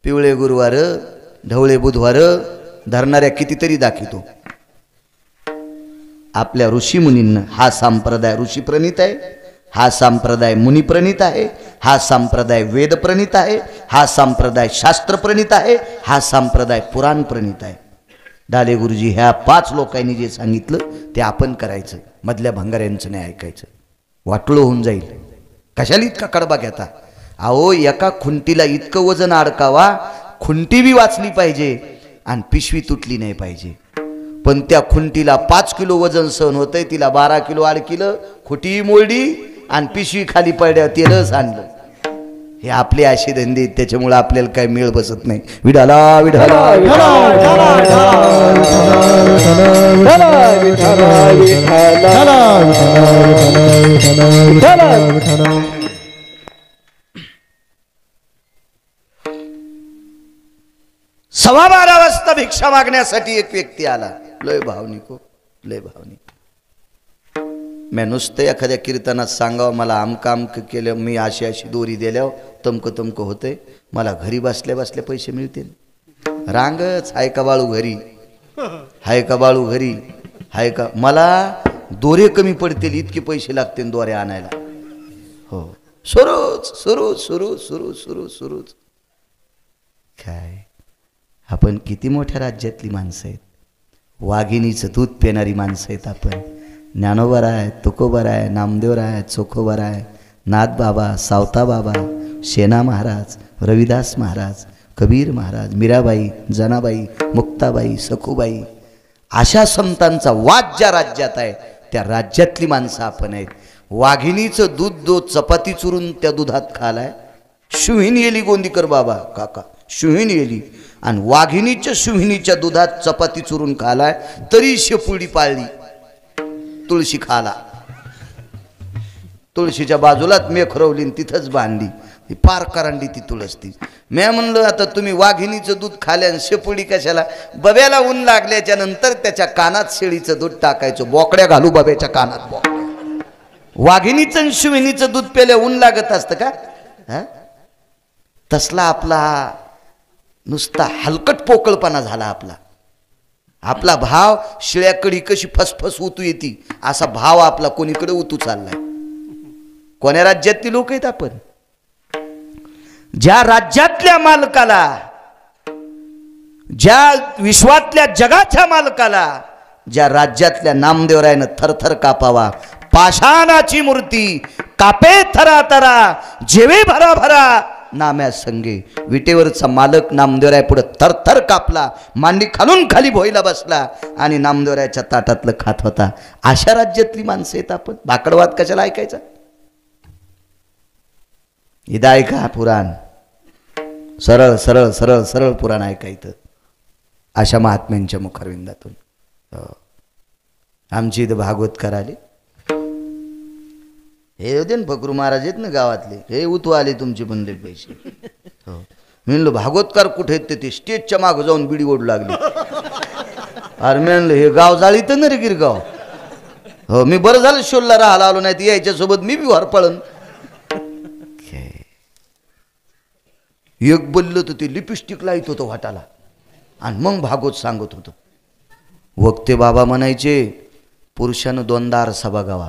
पिवळे गुरुवार, ढवळे बुधवार धरणाऱ्या कितीतरी दाखितो. आपल्या ऋषीमुनींना हा संप्रदाय ऋषीप्रणीत आहे, हा संप्रदाय मुनिप्रणीत आहे, हा संप्रदाय वेदप्रणीत आहे, हा संप्रदाय शास्त्रप्रणीत आहे, हा संप्रदाय पुराणप्रणीत आहे. डाले गुरुजी ह्या 5 लोकांनी जे सांगितलं ते आपण करायचं, मधल्या भंगाऱ्यांचं नाही ऐकायचं. वाटोळं होऊन जाईल. कशाला इतका कडबा घेता. अहो, एका खुंटीला इतकं वजन अडकावा, खुंटी बी वाचली पाहिजे आणि पिशवी तुटली नाही पाहिजे. पण त्या खुंटीला 5 किलो वजन सहन होतंय, तिला 12 किलो अडकिलं, खुटी मोडली आणि पिशवी खाली पडल्या, तेलच आणलं. हे आपले असे धंदे, त्याच्यामुळे आपल्याला काय मेळ बसत नाही. विठाला विठाला सव्वा 12 वाजता भिक्षा मागण्यासाठी एक व्यक्ती आला. लय भावनिक हो, लय भावनिक. मी नुसतं एखाद्या कीर्तनात सांगावं मला आमकं आमकं केलं, मी अशी अशी दोरी दिल्यावर तमकं तमकं होतंय, मला घरी बसल्या बसल्या पैसे मिळतील. रांगच हाय का बाळू घरी, हाय का बाळू घरी, हाय का. मला दोरे कमी पडतील इतके पैसे लागतील दोरे आणायला. हो, सुरूच सुरू सुरू सुरू सुरू सुरूच. काय आपण किती मोठ्या राज्यातली माणसं आहेत. वाघिणीचं दूध पिणारी माणसं आहेत आपण. ज्ञानोबर आहे, तुकोबर आहे, नामदेवर आहे, चोखोबर आहे, नाथ बाबा, सावता बाबा, शेना महाराज, रविदास महाराज, कबीर महाराज, मीराबाई, जनाबाई, मुक्ताबाई, सखूबाई. अशा संतांचा वाद ज्या राज्यात आहे त्या राज्यातली माणसं आपण आहेत. वाघिणीचं दूध जो चपाती चुरून त्या दुधात खालाय, शुहीन येली गोंदीकर बाबा काका, शुहीन येली, आणि वाघिणीच्या शुहिणीच्या दुधात चपाती चुरून खालाय, तरी शेपुडी पाळली. तुळशी खाला, तुळशीच्या बाजूलाच मेखरवली, तिथंच बांधली. पार करांडी ती तुळस ती. मी म्हणलं आता तुम्ही वाघिणीचं दूध खाल्यान शेपुडी कशाला. बब्याला ऊन लागल्याच्या नंतर त्याच्या कानात शेळीचं दूध टाकायचं, बोकड्या घालू बब्याच्या कानात. बोकड्या वाघिणीचं आणि शुहिणीचं दूध प्यायला ऊन लागत असतं का. तसला आपला नुसता हलकट पोकळपणा झाला आपला. आपला भाव शिळ्याकडी कशी फसफस उतू येते असा भाव आपला कोणीकडे उतू चाललाय. कोण्या राज्यातली लोक आहेत आपण. ज्या राज्यातल्या मालकाला ज्या विश्वातल्या जगाच्या मालकाला, ज्या राज्यातल्या नामदेवरायानं थरथर कापावा, पाषाणाची मूर्ती कापे थरा थरा जेवे भरा भरा नाम्या संगे, विटेवरचा मालक नामदेवराय पुढे थरथर कापला, मांडी खालून खाली भोईला बसला आणि नामदेवरायाच्या ताटातलं खात होता. अशा राज्यातली माणसं आहेत आपण. भाकडवाद कशाला ऐकायचा? इथं ऐका पुराण, सरळ सरळ सरळ सरळ पुराण ऐकायचं अशा महात्म्यांच्या मुखारविंदातून. आमची इथं भागवतकार आले, हे होते ना फकरू महाराज आहेत ना गावातले, हे उतू आले तुमचे बनले पैसे. हो, मी म्हणलं भागवतकार कुठे आहेत? ते स्टेजच्या मागं जाऊन बिडी ओढू लागली. अरे मी म्हणलं हे गाव जाळीत ना रे गिरगाव. हो, मी बरं झालं शोधला राहायला आलो, नाही तर यायच्यासोबत मी बी हरपळन. एक बोललं तर ते लिपस्टिक लाईत होतं वाटाला आणि मग भागवत सांगत होतं. वक्ते बाबा म्हणायचे, पुरुषानं 2दा आरसा बघावा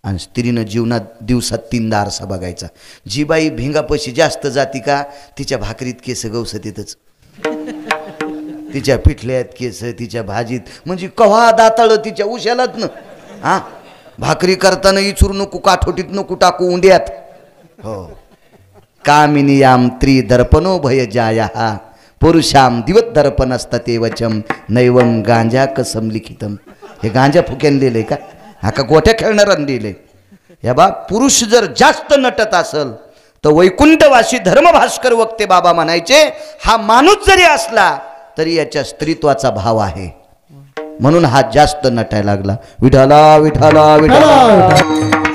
आणि स्त्रीनं जीवनात दिवसात 3दा आरसा बघायचा. जी बाई भिंगापशी जास्त जाती का तिच्या भाकरीत केस गवसतीतच, तिच्या पिठल्यात केस, तिच्या भाजीत, म्हणजे कव्हा दाताळ तिच्या उशालात ना. हा, भाकरी करताना इचूर नको, काठोटीत नको टाकू उंड्यात. हो, कामिनीयाम त्रिदर्पणो भय जाया पुरुषाम दिवत दर्पण असतात ते वचम नैवम गांजा कसम लिखितम. हे गांजा फुक्यान लिहिलंय का? हा का गोट्या खेळणाऱ्यानं लिहिलंय? या बा, पुरुष जर जास्त नटत असल तर वैकुंठवासी धर्मभास्कर वक्ते बाबा म्हणायचे, हा माणूस जरी असला तरी याच्या स्त्रीत्वाचा भाव आहे, म्हणून हा जास्त नटायला लागला. विठाला विठाला विठाला.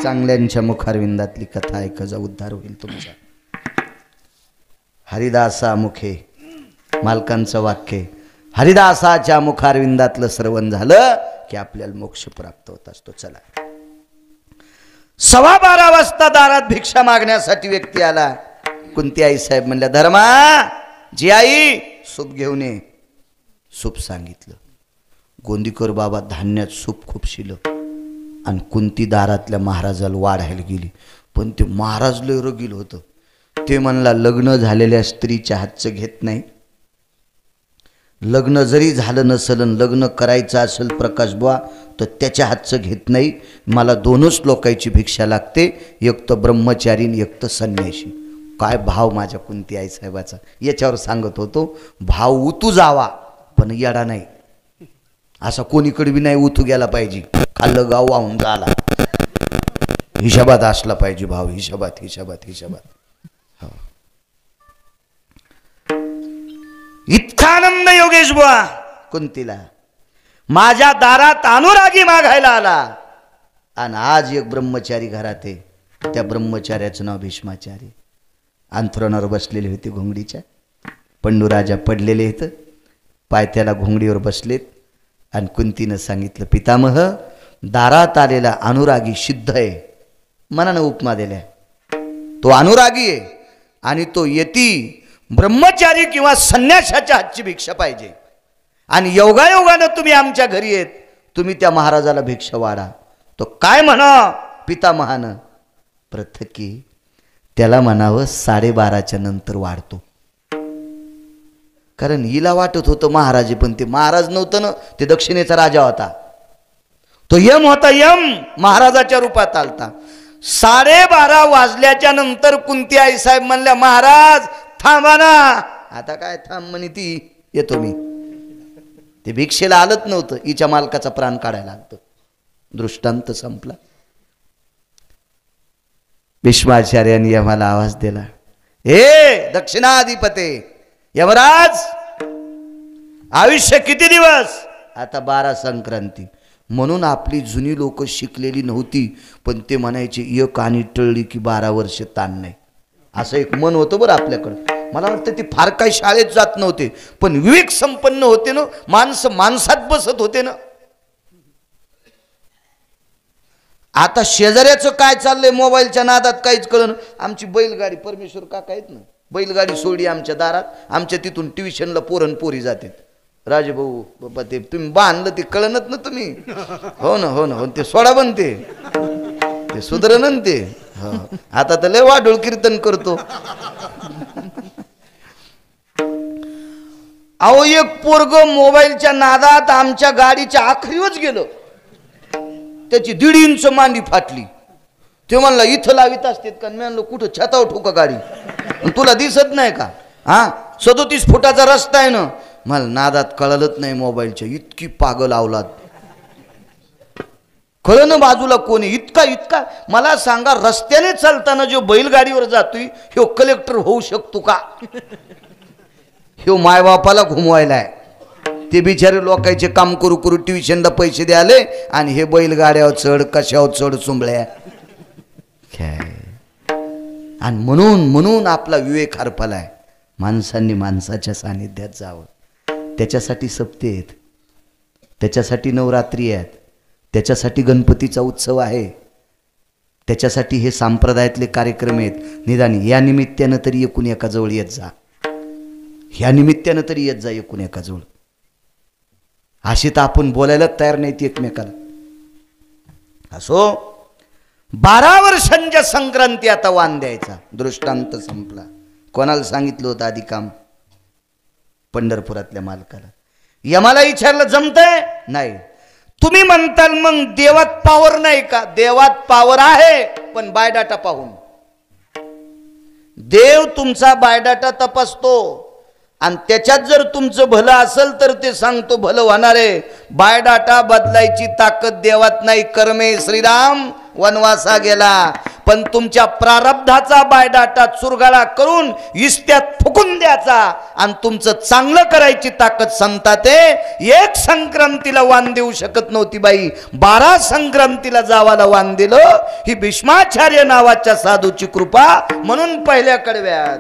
चांगल्यांच्या मुखारविंदातली कथा ऐका, उद्धार होईल तुमचा. हरिदासा मुखे मालकांचं वाक्य, हरिदासाच्या मुखारविंदातलं श्रवण झालं की आपल्याला मोक्ष प्राप्त होत असतो. चला, 12:15 वाजता दारात भिक्षा मागण्यासाठी व्यक्ती आला. कुंती आई साहेब म्हणल्या, धर्मा जी आई सूप घेऊन ये. सूप सांगितलं. गोंदीकर बाबा धान्यात सूप खूप शिलं आणि कुंती दारातल्या महाराजाला वाढायला गेली. पण ते महाराज लय रगील होतं. ते म्हणला, लग्न झालेल्या स्त्रीच्या हातचं घेत नाही. लग्न जरी झालं नसेल, लग्न करायचं असेल प्रकाश बुवा, तर त्याच्या हातचं घेत नाही. मला 2च लोकांची भिक्षा लागते, एक तर ब्रह्मचारी एक तर संन्याशी. काय भाव माझ्या कुंती आई साहेबाचा. याच्यावर सांगत होतो, भाव उतू जावा पण येडा नाही. असा कोणीकडे बी नाही उतू गेला पाहिजे, खाल्लं गाव वाहून झाला. हिशोबात असला पाहिजे भाव, हिशोबात हिशोबात हिशोबात. इतका आनंद योगेश बुवा कुंतीला, माझ्या दारात अनुरागी मागायला आला आणि आज एक ब्रह्मचारी घरात आहे. त्या ब्रह्मचार्याचं नाव भीष्माचारी. अंथरुणावर बसलेले होते घोंगडीच्या. पंडूराजा पडलेले आहेत, पायथ्याला घोंगडीवर बसलेत आणि कुंतीनं सांगितलं, पितामह दारात आलेला अनुरागी सिद्ध आहे. मनानं उपमा दिल्या, तो अनुरागी आहे आणि तो यती ब्रह्मचारी किंवा संन्यासाच्या हातची भिक्षा पाहिजे. आणि योगायोगानं तुम्ही आमच्या घरी येत, तुम्ही त्या महाराजाला भिक्षा वाढा. तो काय म्हणा पितामहानं? पृथ्वी त्याला म्हणावं 12:30च्या नंतर वाढतो. कारण हिला वाटत होतं महाराज, पण ते महाराज नव्हतं ना, ते दक्षिणेचा राजा होता. तो यम होता, यम महाराजाच्या रूपात आलता. 12:30 वाजल्याच्या नंतर कुंती आई साहेब म्हणल्या, महाराज थांबा ना. आता काय थांब म्हणे ती, येतो मी. ते भिक्षेला आलत नव्हतं, हिच्या मालकाचा प्राण काढायला लागतं. दृष्टांत संपला. भीष्माचार्यांनी आम्हाला आवाज दिला, हे दक्षिणाधिपते यमराज, आयुष्य किती दिवस? आता 12 संक्रांती. म्हणून आपली जुनी लोक शिकलेली नव्हती, पण ते म्हणायचे एक आणि टळली की 12 वर्ष ताण नाही. असं एक मन होतं बरं आपल्याकडं. मला वाटतं ते फार काही शाळेत जात नव्हते, पण विवेक संपन्न होते ना, माणसं माणसात बसत होते ना. आता शेजाऱ्याचं काय चाललंय मोबाईलच्या नादात काहीच कळलं. आमची बैलगाडी, परमेश्वर काका आहेत ना, बैलगाडी सोडली आमच्या दारात. आमच्या तिथून ट्युशनला पोरण पोरी जातात. राजभाऊ बाबा ते तुम्ही बांधलं ते कळणच ना तुम्ही. हो ना हो ना हो, ते सोडा बनते ते सुधरण ते. हो, आता तर लय वाढोळ कीर्तन करतो. अहो एक पोरग मोबाईलच्या नादात आमच्या गाडीच्या आखरीवच गेलं, त्याची 1.5 इंच मांडी फाटली. ते म्हणला इथं लावित असतात का? मी म्हणलं कुठं, छतावर ठोका गाडी, तुला दिसत नाही का? हा 37 फुटाचा रस्ता आहे ना. मला नादात कळलंच नाही मोबाईलच्या, इतकी पागल अवलाद. कळलं ना बाजूला कोणी, इतका मला सांगा, रस्त्याने चालताना जो बैलगाडीवर जातोय ह्यो कलेक्टर होऊ शकतो का? ह्यो मायबापाला घुमवायलाय. ते बिचारे लोकांचे काम करू करू ट्युशनला पैसे द्याले आणि हे बैलगाड्यावर चढ, कशावर चढ, चुंबळ्या. आणि म्हणून आपला विवेक हरपलाय. माणसांनी माणसाच्या सानिध्यात जावं. त्याच्यासाठी सप्ते आहेत, त्याच्यासाठी नवरात्री आहेत, त्याच्यासाठी गणपतीचा उत्सव आहे, त्याच्यासाठी हे संप्रदायातले कार्यक्रम आहेत. निदान या निमित्तानं तरी एकूण एकाजवळ येत जा, ह्या निमित्तानं तरी येत जा एकूण एकाजवळ. अशी तर आपण बोलायला तयार नाहीत एकमेकाला. असो, 12 वर्षांच्या संक्रांती आता वाण द्यायचा. दृष्टांत संपला. कोणाला सांगितलं होतं आधी काम? पंढरपुरातल्या मालकाला. यमाला विचारलं जमतंय? नाही. तुम्ही म्हणताल मग देवात पावर नाही का? देवात पावर आहे, पण बायोडाटा पाहून. देव तुमचा बायोडाटा तपासतो आणि त्याच्यात जर तुमचं भलं असेल तर ते सांगतो भलं होणार आहे. बायोडाटा बदलायची ताकद देवात नाही. कर्मे श्रीराम वनवासा गेला, पण तुमच्या प्रारब्धाचा बायोडाटा चुरगाळा करून इस्त्यात फुकून द्यायचा आणि तुमचं चांगलं करायची ताकद संतात. एक संक्रांतीला वाण देऊ शकत नव्हती बाई, 12 संक्रांतीला जावाला वाण दिलं. ही भीष्माचार्य नावाच्या साधूची कृपा. म्हणून पहिल्या कडव्यात